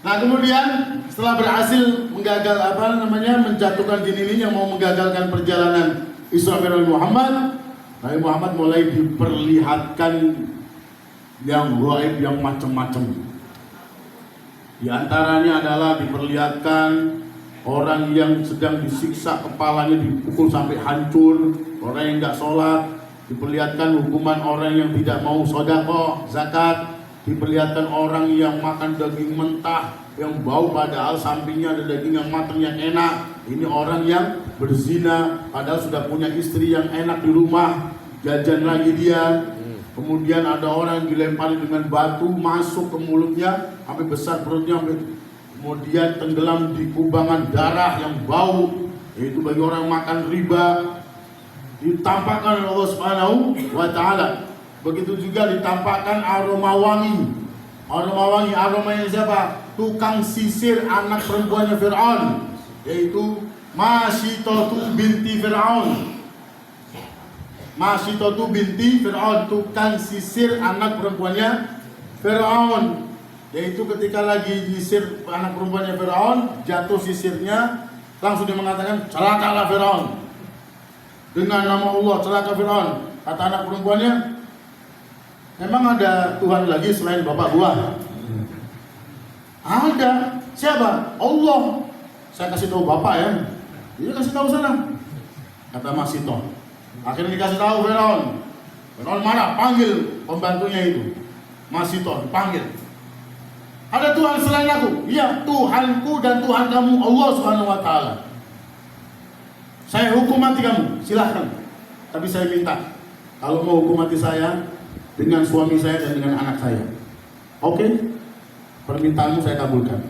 Nah kemudian setelah berhasil menjatuhkan jin ini yang mau menggagalkan perjalanan Isra Mi'raj Muhammad, Nabi Muhammad mulai diperlihatkan yang gaib, yang macam-macam. Di antaranya adalah diperlihatkan orang yang sedang disiksa, kepalanya dipukul sampai hancur, orang yang nggak sholat, diperlihatkan hukuman orang yang tidak mau sedekah, zakat, diperlihatkan orang yang makan daging mentah yang bau padahal sampingnya ada daging yang matang yang enak. Ini orang yang berzina padahal sudah punya istri yang enak di rumah, jajan lagi dia. Kemudian ada orang yang dilempari dengan batu masuk ke mulutnya sampai besar perutnya, kemudian tenggelam di kubangan darah yang bau, yaitu bagi orang makan riba. Ditampakkan oleh Allah Subhanahu wa taala. Begitu juga ditampakkan aroma wangi. Aromanya siapa? Tukang sisir anak perempuannya Fir'aun, yaitu Masyitatu binti Fir'aun. Masyitatu binti Fir'aun, tukang sisir anak perempuannya Fir'aun. Yaitu ketika lagi nyisir anak perempuannya Fir'aun, jatuh sisirnya, langsung dia mengatakan, celakalah Fir'aun. Dengan nama Allah, celaka Fir'aun. Kata anak perempuannya, memang ada Tuhan lagi selain bapak gua? Ada. Siapa? Allah. Saya kasih tahu bapak ya. Dia kasih tahu sana. Kata Masyitah. Akhirnya dikasih tahu Fir'aun. Fir'aun marah, panggil pembantunya itu. Masyitah dipanggil. Ada Tuhan selain aku? Iya, Tuhanku dan Tuhan kamu Allah Subhanahu wa taala. Saya hukum mati kamu, silahkan. Tapi saya minta, kalau mau hukum mati saya dengan suami saya dan dengan anak saya, oke? Permintaanmu saya kabulkan.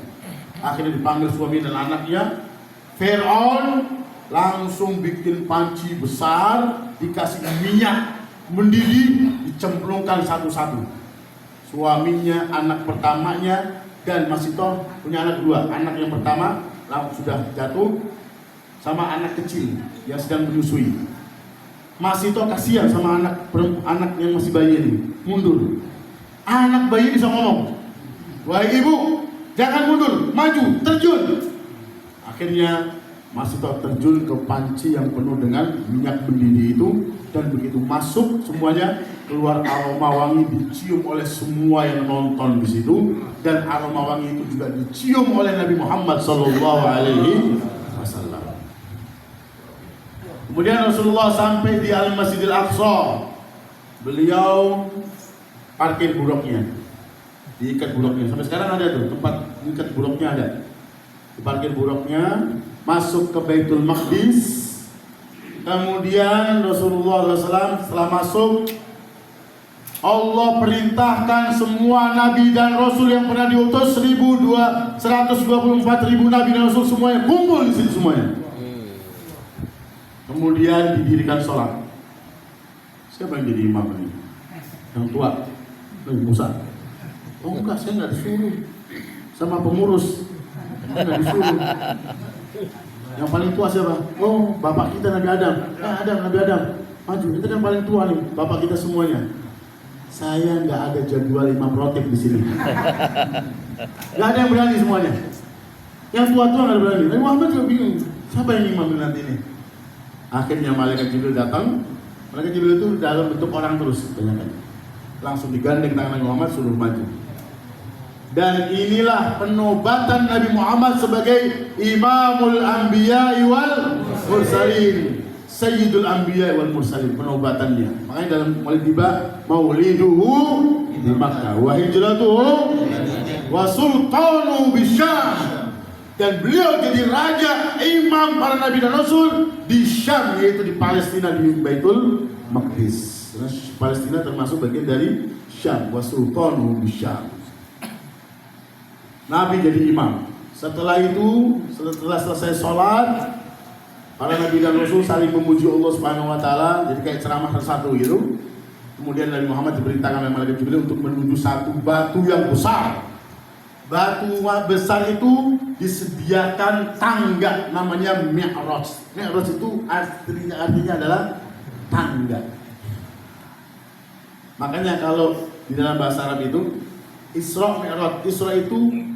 Akhirnya dipanggil suami dan anaknya. Fir'aun langsung bikin panci besar, dikasih minyak mendidih, dicemplungkan satu-satu. Suaminya, anak pertamanya, dan Masyitah punya anak dua. Anak yang pertama langsung sudah jatuh, sama anak kecil yang sedang menyusui. Masyitah kasihan sama anak yang masih bayi ini, mundur. Anak bayi bisa ngomong, wahai ibu, jangan mundur, maju, terjun. Akhirnya Masyitah terjun ke panci yang penuh dengan minyak mendidih itu, dan begitu masuk semuanya keluar aroma wangi, dicium oleh semua yang nonton di situ, dan aroma wangi itu juga dicium oleh Nabi Muhammad SAW. Kemudian Rasulullah sampai di Al-Masjidil Aqsa. Beliau parkir buruknya, diikat buruknya. Sampai sekarang ada tuh tempat ikat buruknya ada. Diparkir buruknya, masuk ke Baitul Maqdis. Kemudian Rasulullah SAW setelah masuk, Allah perintahkan semua nabi dan rasul yang pernah diutus 124.000 nabi dan rasul semuanya kumpul di situ semuanya. Kemudian didirikan sholat. Siapa yang jadi imam ini? Yang tua, Nabi Musa. Oh enggak, saya nggak disuruh sama pengurus, nggak disuruh. Yang paling tua siapa? Oh bapak kita Nabi Adam. Nabi Adam. Maju, itu kan paling tua nih, bapak kita semuanya. Saya nggak ada jadwal imam rotib di sini. Nggak ada yang berani semuanya. Yang tua-tua nggak berani. Nabi Muhammad juga bingung. Siapa yang imam nanti ini? Akhirnya malaikat Jibril datang. Malaikat Jibril itu dalam bentuk orang terus, tanyakan. Langsung digandeng tangan Nabi Muhammad suruh maju. Dan inilah penobatan Nabi Muhammad sebagai Imamul Anbiya wal Mursalin, Sayyidul Anbiya wal Mursalin, penobatannya. Makanya dalam Maulid tiba mauliduhu di Makkah wa hijratuhu wa sultanu bisyam. Dan beliau jadi raja, imam para nabi dan rasul di Syam, yaitu di Palestina, di Baitul Maqdis. Karena Palestina termasuk bagian dari Syam, wa sultanu bisyam. Nabi jadi imam. Setelah itu, setelah selesai sholat, para nabi dan rasul saling memuji Allah Subhanahu wa taala, jadi kayak ceramah satu gitu. Kemudian Nabi Muhammad diperintahkan oleh malaikat Jibril untuk menuju satu batu yang besar. Batu besar itu disediakan tangga, namanya Mi'raj. Mi'raj itu artinya adalah tangga. Makanya kalau di dalam bahasa Arab itu Isra Mi'raj. Isra itu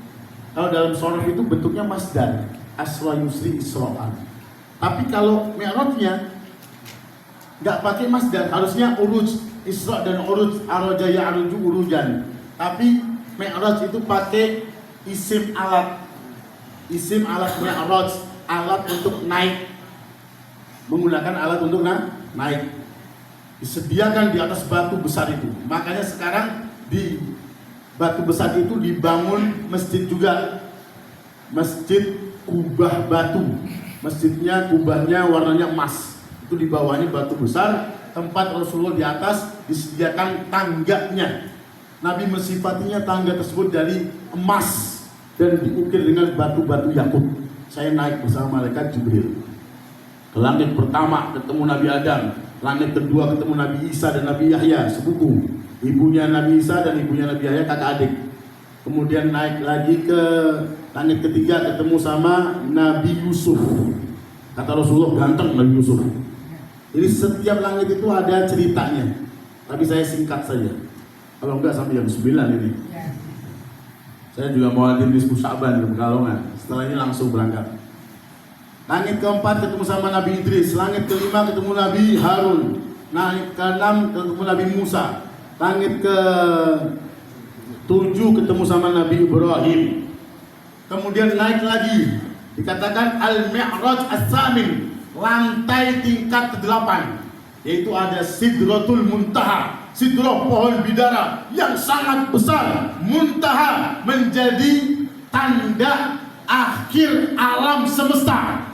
kalau dalam shorof itu bentuknya masdar, asra yusri isra'an. Tapi kalau Mi'rajnya nggak pakai masdar, harusnya uruj. Isra dan uruj, araja ya'ruju urujan. Tapi Mi'raj itu pakai isim alat. Isim alat Mi'raj, alat untuk naik. Menggunakan alat untuk naik. Disediakan di atas batu besar itu. Makanya sekarang di batu besar itu dibangun masjid juga. Masjid kubah batu. Masjidnya kubahnya warnanya emas. Itu di bawahnya batu besar, tempat Rasulullah di atas disediakan tangganya. Nabi mensifatinya tangga tersebut dari emas dan diukir dengan batu-batu yakut. Saya naik bersama malaikat Jibril. Ke langit pertama ketemu Nabi Adam, langit kedua ketemu Nabi Isa dan Nabi Yahya, sepupu. Ibunya Nabi Isa dan ibunya Nabi Yahya kakak adik. Kemudian naik lagi ke langit ketiga ketemu sama Nabi Yusuf. Kata Rasulullah ganteng Nabi Yusuf. Jadi setiap langit itu ada ceritanya. Tapi saya singkat saja. Kalau enggak sampai jam 9 ini. Saya juga mau hadir di Sa'ban di Pekalongan. Setelah ini langsung berangkat. Langit keempat ketemu sama Nabi Idris. Langit kelima ketemu Nabi Harun. Langit keenam ketemu Nabi Musa. Langit ke-7 ketemu sama Nabi Ibrahim. Kemudian naik lagi. Dikatakan Al-Mi'raj As-Samin, lantai tingkat ke-8, yaitu ada Sidratul Muntaha. Sidrah pohon bidara yang sangat besar. Muntaha menjadi tanda akhir alam semesta.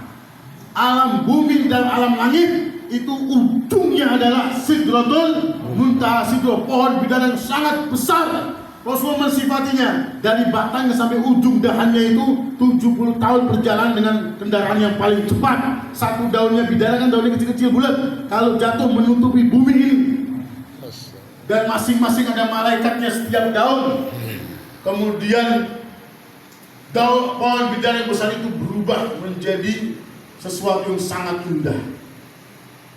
Alam bumi dan alam langit itu ujungnya adalah Sidratul Muntaha. Sidrah pohon bidara yang sangat besar. Rasulullah mensifatinya dari batangnya sampai ujung dahannya itu 70 tahun perjalanan dengan kendaraan yang paling cepat. Satu daunnya bidara kan daunnya kecil-kecil bulat. Kalau jatuh menutupi bumi ini. Dan masing-masing ada malaikatnya setiap daun. Kemudian daun pohon bidara yang besar itu berubah menjadi sesuatu yang sangat indah.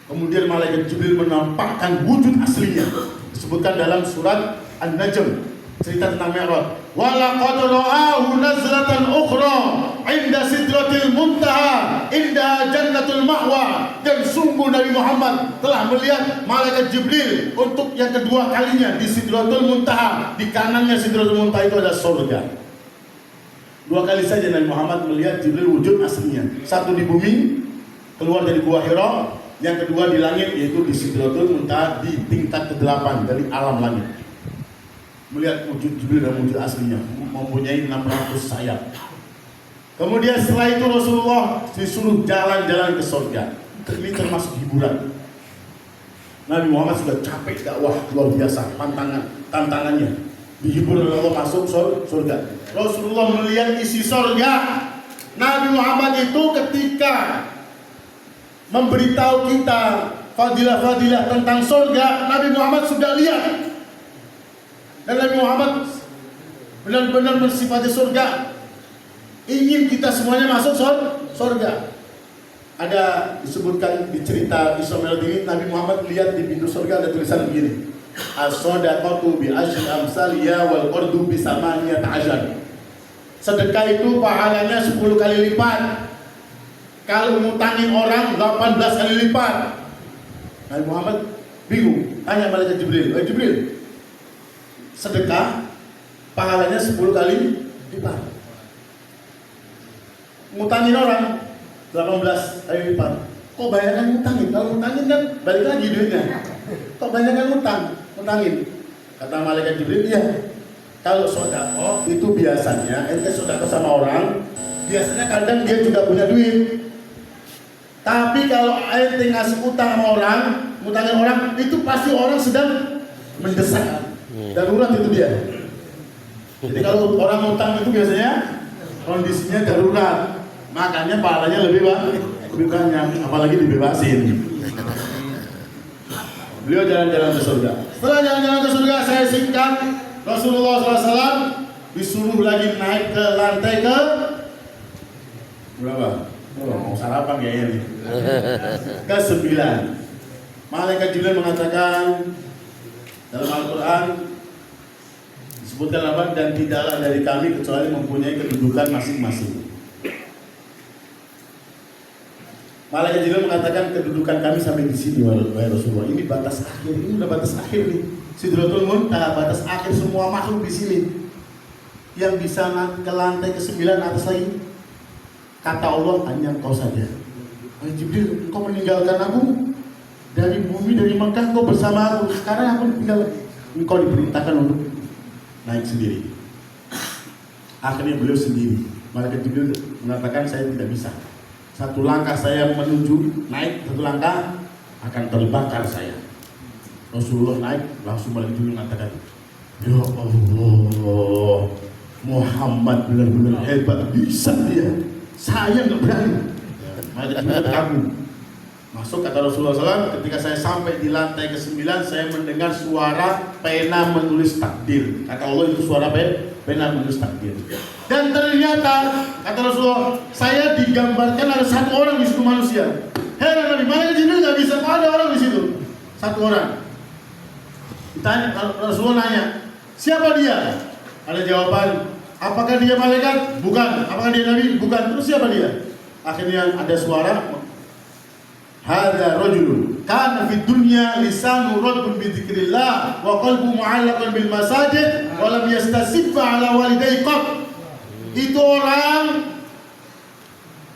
Kemudian malaikat Jibril menampakkan wujud aslinya. Disebutkan dalam surat An-Najm, cerita tentang Mi'raj. Wa laqad ra'ahu nazlatan ukhra 'inda sidratil muntaha inda jannatul ma'wa. Dan sungguh Nabi Muhammad telah melihat malaikat Jibril untuk yang kedua kalinya di Sidratul Muntaha. Di kanannya Sidratul Muntaha itu ada surga. Dua kali saja Nabi Muhammad melihat Jibril wujud aslinya. Satu di bumi, keluar dari Gua Hira. Yang kedua di langit, yaitu di Sidratul Muntaha di tingkat ke-8 dari alam langit. Melihat wujud Jibril dan wujud aslinya, mempunyai 600 sayap. Kemudian setelah itu Rasulullah disuruh jalan-jalan ke surga. Ini termasuk hiburan. Nabi Muhammad sudah capek dakwah luar biasa, tantangannya. Dihibur oleh Allah masuk surga. Rasulullah melihat isi surga. Nabi Muhammad itu ketika memberitahu kita fadilah-fadilah tentang surga, Nabi Muhammad sudah lihat. Dan Nabi Muhammad benar-benar bersifat surga. Ingin kita semuanya masuk surga. Ada disebutkan di cerita Isra Mi'raj ini, Nabi Muhammad lihat di pintu surga ada tulisan begini, as-shadaqatu bi asyri amsaliyah wal qardu bi samaniyat asyar. Sedekah itu pahalanya 10 kali lipat. Kalau ngutangin orang 18 kali lipat. Nabi Muhammad bingung, tanya malaikat Jibril, Jibril, sedekah pahalanya 10 kali lipat. Ngutangin orang 18 kali lipat. Kok banyak ngutangin? Kalau ngutangin kan balik lagi duitnya. Kok banyak ngutangin? Kata malaikat Jibril, iya. Kalau sedekah itu biasanya ente sedekah sama orang, biasanya kadang dia juga punya duit. Tapi kalau ente ngasih utang sama orang, ngutangin orang, itu pasti orang sedang mendesak. Darurat itu dia. Jadi kalau orang utang itu biasanya kondisinya darurat. Makanya pahalanya lebih banyak, apalagi dibebasin. Beliau jalan-jalan ke surga. Setelah jalan-jalan ke surga, saya singkat, Rasulullah SAW disuruh lagi naik ke lantai ke berapa? Mau sarapan kayaknya nih. Ke 9. Malaikat Jibril mengatakan dalam Al-Quran disebutkan apa? Dan tidaklah dari kami kecuali mempunyai kedudukan masing-masing. Malaikat Jibril mengatakan kedudukan kami sampai di sini, wahai Rasulullah. Ini batas akhir, ini udah batas akhir nih. Sidratul Muntaha, batas akhir semua makhluk di sini. Yang bisa ke lantai ke-9 atas lagi. Kata Allah, hanya engkau saja. Wahai Jibril, engkau meninggalkan aku dari bumi, dari Mekah, engkau bersama aku. Sekarang aku tinggal. Engkau diperintahkan untuk naik sendiri. Akhirnya beliau sendiri. Malaikat Jibril mengatakan saya tidak bisa. Satu langkah saya menuju naik, satu langkah akan terbakar saya. Rasulullah naik, langsung malaikat Jibril mengatakan, ya Allah, Muhammad benar-benar hebat, bisa dia. Saya nggak berani. Malaikat Jibril kagum. Masuk kata Rasulullah SAW, ketika saya sampai di lantai ke-9, saya mendengar suara pena menulis takdir. Kata Allah itu suara pena menulis takdir. Dan ternyata kata Rasulullah, saya digambarkan ada satu orang di situ manusia. Heran Nabi, malaikat Jibril nggak bisa, ada orang di situ, satu orang. Ditanya, Rasulullah nanya, siapa dia? Ada jawaban, apakah dia malaikat? Bukan. Apakah dia Nabi? Bukan. Terus siapa dia? Akhirnya ada suara, hadza rajulun kana fid dunya lisanu radbun bi dzikrillah wa qalbu mu'allaqan bil masajid wa lam yastasibba ala walidayhi qat. Itu orang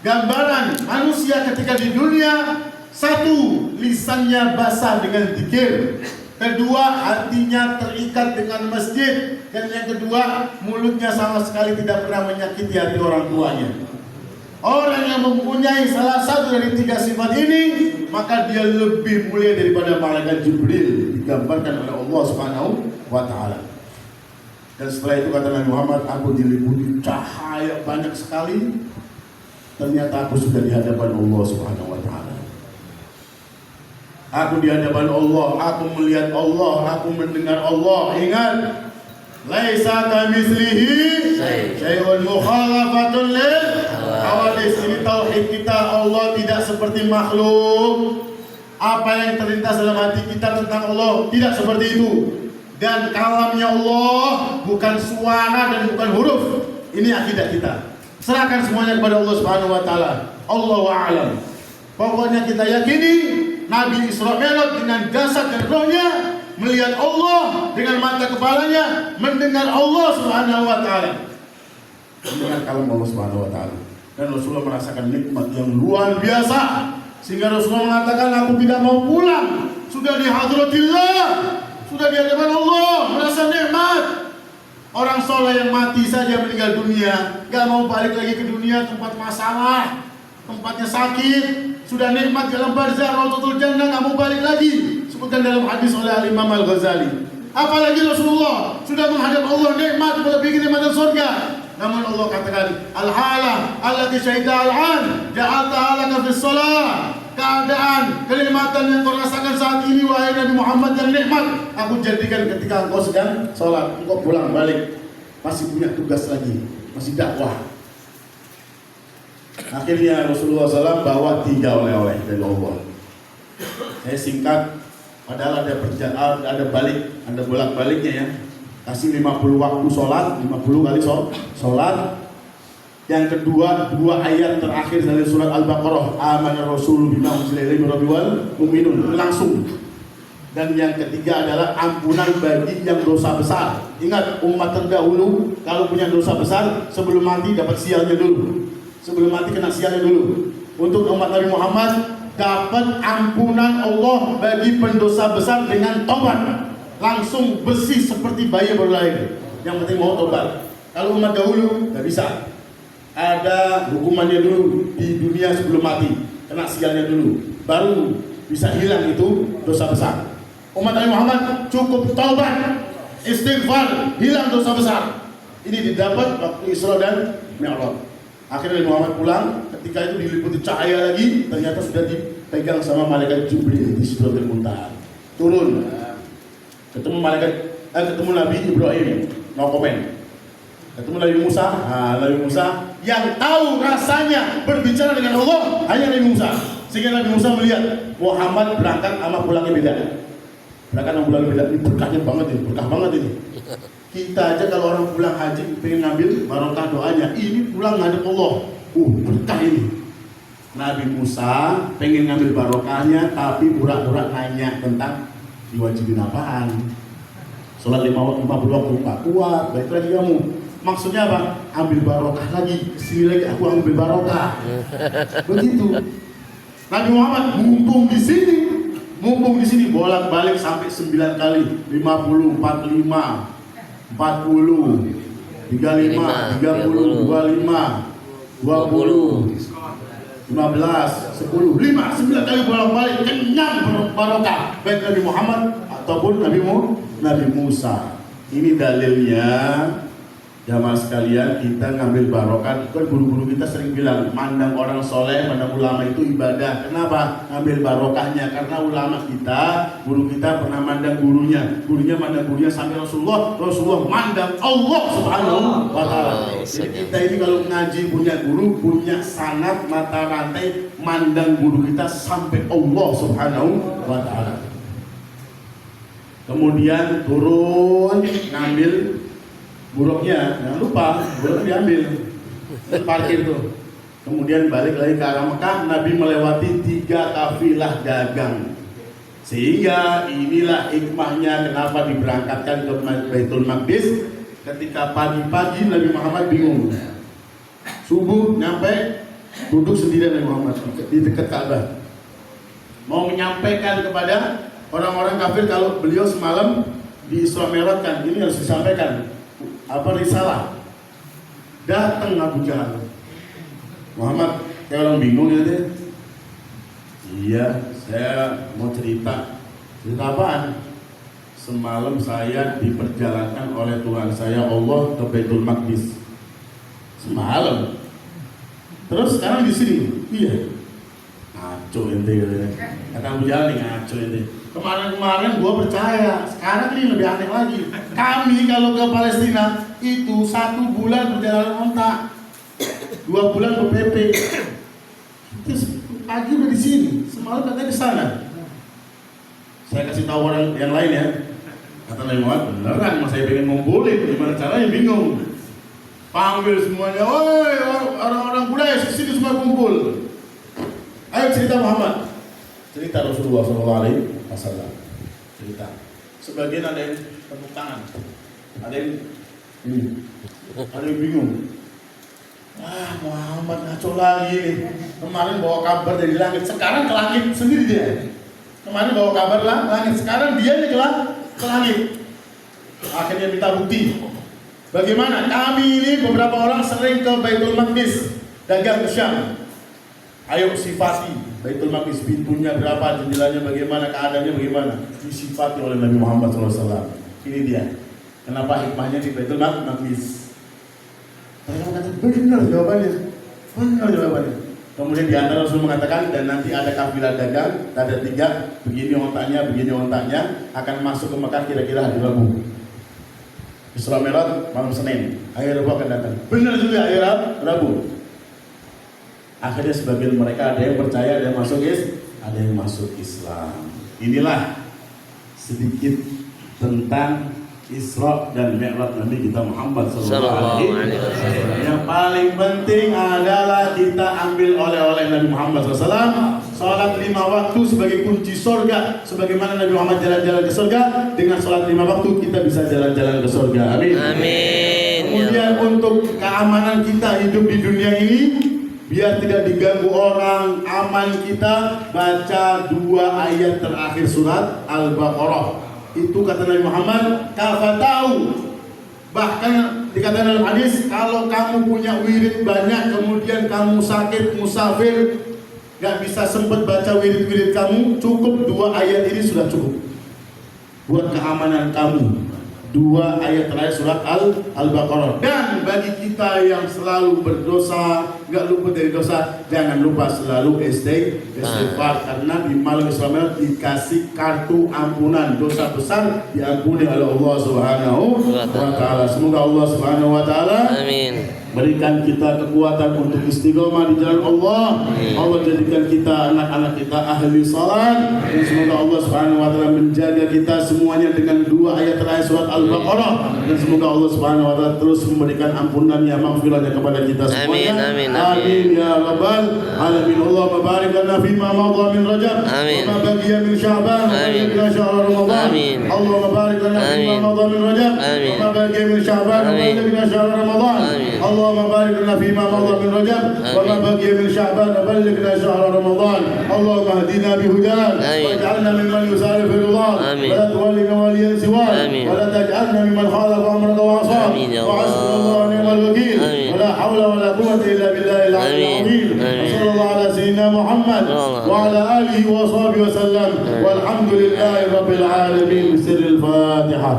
gambaran manusia ketika di dunia. Satu, lisannya basah dengan zikir. Kedua, hatinya terikat dengan masjid. Dan yang kedua, mulutnya sama sekali tidak pernah menyakiti hati orang tuanya. Orang yang mempunyai salah satu dari 3 sifat ini, maka dia lebih mulia daripada malaikat Jibril, digambarkan oleh Allah Subhanahu wa Ta'ala. Dan setelah itu kata Nabi Muhammad, aku diliputi cahaya banyak sekali. Ternyata aku sudah di hadapan Allah Subhanahu wa Ta'ala. Aku di hadapan Allah, aku melihat Allah, aku mendengar Allah. Ingat, laisa kamitslihi syai'un mukhalafatun lil hawadits. Ini tauhid kita, Allah tidak seperti makhluk. Apa yang terlintas dalam hati kita tentang Allah tidak seperti itu. Dan kalamnya Allah bukan suara dan bukan huruf. Ini akidah kita. Serahkan semuanya kepada Allah Subhanahu wa Ta'ala. Allahu a'lam. Pokoknya kita yakini Nabi Isra Mi'raj dengan jasad dan rohnya, melihat Allah dengan mata kepalanya, mendengar Allah Subhanahu wa Ta'ala, mendengar kalam Allah Subhanahu wa Ta'ala. Dan Rasulullah merasakan nikmat yang luar biasa, sehingga Rasulullah mengatakan, aku tidak mau pulang, sudah di hadratillah, sudah di hadapan Allah, merasa nikmat. Orang soleh yang mati saja meninggal dunia, gak mau balik lagi ke dunia, tempat masalah, tempatnya sakit, sudah nikmat dalam barzah Raudhatul Jannah, gak mau balik lagi. disebutkan dalam hadis oleh Al-Imam Al-Ghazali. Apalagi Rasulullah sudah menghadap Allah nikmat melebihi nikmat surga. Namun Allah katakan, al-halah allati syahida al-an ja'alta laka fis shalah. Keadaan, kenikmatan yang kau rasakan saat ini wahai Nabi Muhammad yang nikmat, aku jadikan ketika engkau sedang sholat, engkau pulang balik masih punya tugas lagi, masih dakwah. Akhirnya Rasulullah SAW bawa 3 oleh-oleh dari Allah. Saya singkat, padahal ada perjalanan, ada balik, ada bolak-baliknya ya. Kasih 50 waktu sholat, 50 kali sholat. Yang kedua, 2 ayat terakhir dari surat Al-Baqarah, amana rasul bima unzila ilaihi min rabbihi wal mu'minun, langsung. Dan yang ketiga adalah ampunan bagi yang dosa besar. Ingat, umat terdahulu kalau punya dosa besar sebelum mati dapat sialnya dulu. Sebelum mati kena sialnya dulu. Untuk umat Nabi Muhammad dapat ampunan Allah bagi pendosa besar dengan tobat. Langsung bersih seperti bayi baru lahir. Yang penting mau tobat. Kalau umat dahulu nggak bisa. Ada hukumannya dulu di dunia sebelum mati, kena sialnya dulu, baru bisa hilang itu dosa besar. Umat Nabi Muhammad cukup taubat, istighfar, hilang dosa besar. Ini didapat waktu Isra dan Mi'raj. Akhirnya Nabi Muhammad pulang, ketika itu diliputi cahaya lagi, ternyata sudah dipegang sama malaikat Jibril di Sidratul Muntaha. Turun, ketemu Nabi Ibrahim, no comment. Ketemu Nabi Musa, Nabi Musa yang tahu rasanya berbicara dengan Allah hanya Nabi Musa. Sehingga Nabi Musa melihat Muhammad berangkat sama pulangnya beda. Berangkat sama pulangnya beda, ini berkahnya banget ini, berkah banget ini. Kita aja kalau orang pulang haji pengen ngambil barokah doanya, ini pulang ngadep Allah, berkah ini. Nabi Musa pengen ngambil barokahnya, tapi pura-pura nanya tentang diwajibin apaan. Sholat 50 waktu nggak kuat, baik lagi kamu. Maksudnya apa? Ambil barokah lagi, sini lagi aku ambil barokah. Begitu. Nabi Muhammad mumpung di sini bolak-balik sampai 9 kali, 50, 45, 40, 35, 30, 25, 20, 15, 10, 5, 9 kali bolak-balik kenyang barokah. Baik Nabi Muhammad ataupun Nabi Musa. Ini dalilnya. Jamaah sekalian, kita ngambil barokah. Kan guru-guru kita sering bilang, mandang orang soleh, mandang ulama itu ibadah. Kenapa? Ngambil barokahnya. Karena ulama kita, guru kita pernah mandang gurunya. Gurunya mandang gurunya sampai Rasulullah mandang Allah subhanahu wa ta'ala. Jadi kita ini kalau ngaji punya guru, punya sanad mata rantai, mandang guru kita sampai Allah subhanahu wa ta'ala. Kemudian turun, ngambil buruknya, jangan lupa, buruknya diambil, parkir tuh. Kemudian balik lagi ke arah Mekah, Nabi melewati 3 kafilah dagang. Sehingga inilah hikmahnya kenapa diberangkatkan ke Baitul Maqdis. Ketika pagi-pagi Nabi Muhammad bingung. Subuh nyampe, duduk sendirian Nabi Muhammad di dekat Ka'bah. Mau menyampaikan kepada orang-orang kafir kalau beliau semalam di Isra Mi'raj kan, ini harus disampaikan. Apa risalah? Datang Abu Jahal. Muhammad, kayak orang bingung ya deh. Iya, saya mau cerita. Cerita apaan? Semalam saya diperjalankan oleh Tuhan saya Allah ke Baitul Maqdis. Semalam. Terus sekarang di sini. Iya. Ngaco ente. Kata Abu Jahal nih, ngaco ente. Kemarin gua percaya, sekarang ini lebih aneh lagi. Kami kalau ke Palestina itu 1 bulan perjalanan onta, 2 bulan PP. Terus pagi udah di sini, semalam katanya di sana. Saya kasih tahu orang yang lain ya. Kata Nabi Muhammad, beneran mas saya pengen ngumpulin, gimana caranya bingung. Panggil semuanya, woi orang-orang Quraisy sini semua kumpul. Ayo cerita Muhammad. Cerita Rasulullah SAW. Cerita. Sebagian ada yang tepuk tangan, ada yang bingung. Wah Muhammad ngaco lagi nih. Kemarin bawa kabar dari langit, sekarang ke langit sendiri dia. Kemarin bawa kabar langit, sekarang dia nih ke langit. Akhirnya minta bukti. Bagaimana? Kami ini beberapa orang sering ke Baitul Maqdis, dagang ke Syam. Ayo sifati Baitul Maqdis pintunya berapa, jendelanya bagaimana, keadaannya bagaimana, disifati oleh Nabi Muhammad SAW. Ini dia. Kenapa hikmahnya di Baitul Maqdis? Mereka mengatakan benar jawabannya. Benar jawabannya. Kemudian di antara Rasul mengatakan, dan nanti ada kafilah dagang, ada 3, begini ontaknya, akan masuk ke Mekah kira-kira hari Rabu. Isra Mi'raj malam Senin, hari Rabu akan datang. Benar juga hari Rabu. Akhirnya sebagian mereka ada yang percaya, ada yang masuk Islam. Inilah sedikit tentang Isra dan Mi'raj Nabi kita Muhammad sallallahu alaihi wasallam. Yang paling penting adalah kita ambil oleh-oleh Nabi Muhammad SAW. Salat 5 waktu sebagai kunci surga. Sebagaimana Nabi Muhammad jalan-jalan ke surga, dengan salat 5 waktu kita bisa jalan-jalan ke surga. Amin. Amin. Kemudian untuk keamanan kita hidup di dunia ini, biar tidak diganggu orang, aman kita baca 2 ayat terakhir surat Al-Baqarah. Itu kata Nabi Muhammad, kafatau. Bahkan dikatakan dalam hadis, kalau kamu punya wirid banyak, kemudian kamu sakit, musafir, gak bisa sempat baca wirid-wirid kamu, cukup 2 ayat ini sudah cukup buat keamanan kamu. 2 ayat terakhir surat Al-Baqarah. Dan bagi kita yang selalu berdosa, gak luput dari dosa, jangan lupa selalu istighfar, karena di malam Isra dikasih kartu ampunan dosa besar, diampuni oleh Allah Subhanahu wa taala. Semoga Allah Subhanahu wa taala berikan kita kekuatan untuk istiqomah di jalan Allah. Allah jadikan kita, anak-anak kita ahli salat, dan semoga Allah Subhanahu wa taala menjaga kita semuanya dengan 2 ayat terakhir surat Al-Baqarah, dan semoga Allah Subhanahu wa taala terus memberikan ampunannya, maghfirahnya kepada kita semuanya. Amin ya rabbal alamin. Allah barik lana fi ma madha min Rajab wa ma baqiya min Sya'ban wa ila syahr Ramadan. Allah barik lana fi ma madha min Rajab wa ma baqiya min Sya'ban wa ila syahr Ramadan. اللهم بارك لنا فيما مضى من رجب وما بقي من شعبان وبلغنا شهر رمضان. اللهم اهدنا بهداك واجعلنا ممن يسارع في رضاك ولا تولنا وليا سواك ولا تجعلنا ممن خالف امرك وعصاك وحسبنا الله ونعم الوكيل ولا حول ولا قوه الا بالله العلي العظيم. وصلى الله على سيدنا محمد وعلى اله وصحبه وسلم والحمد لله رب العالمين. بسر الفاتحه.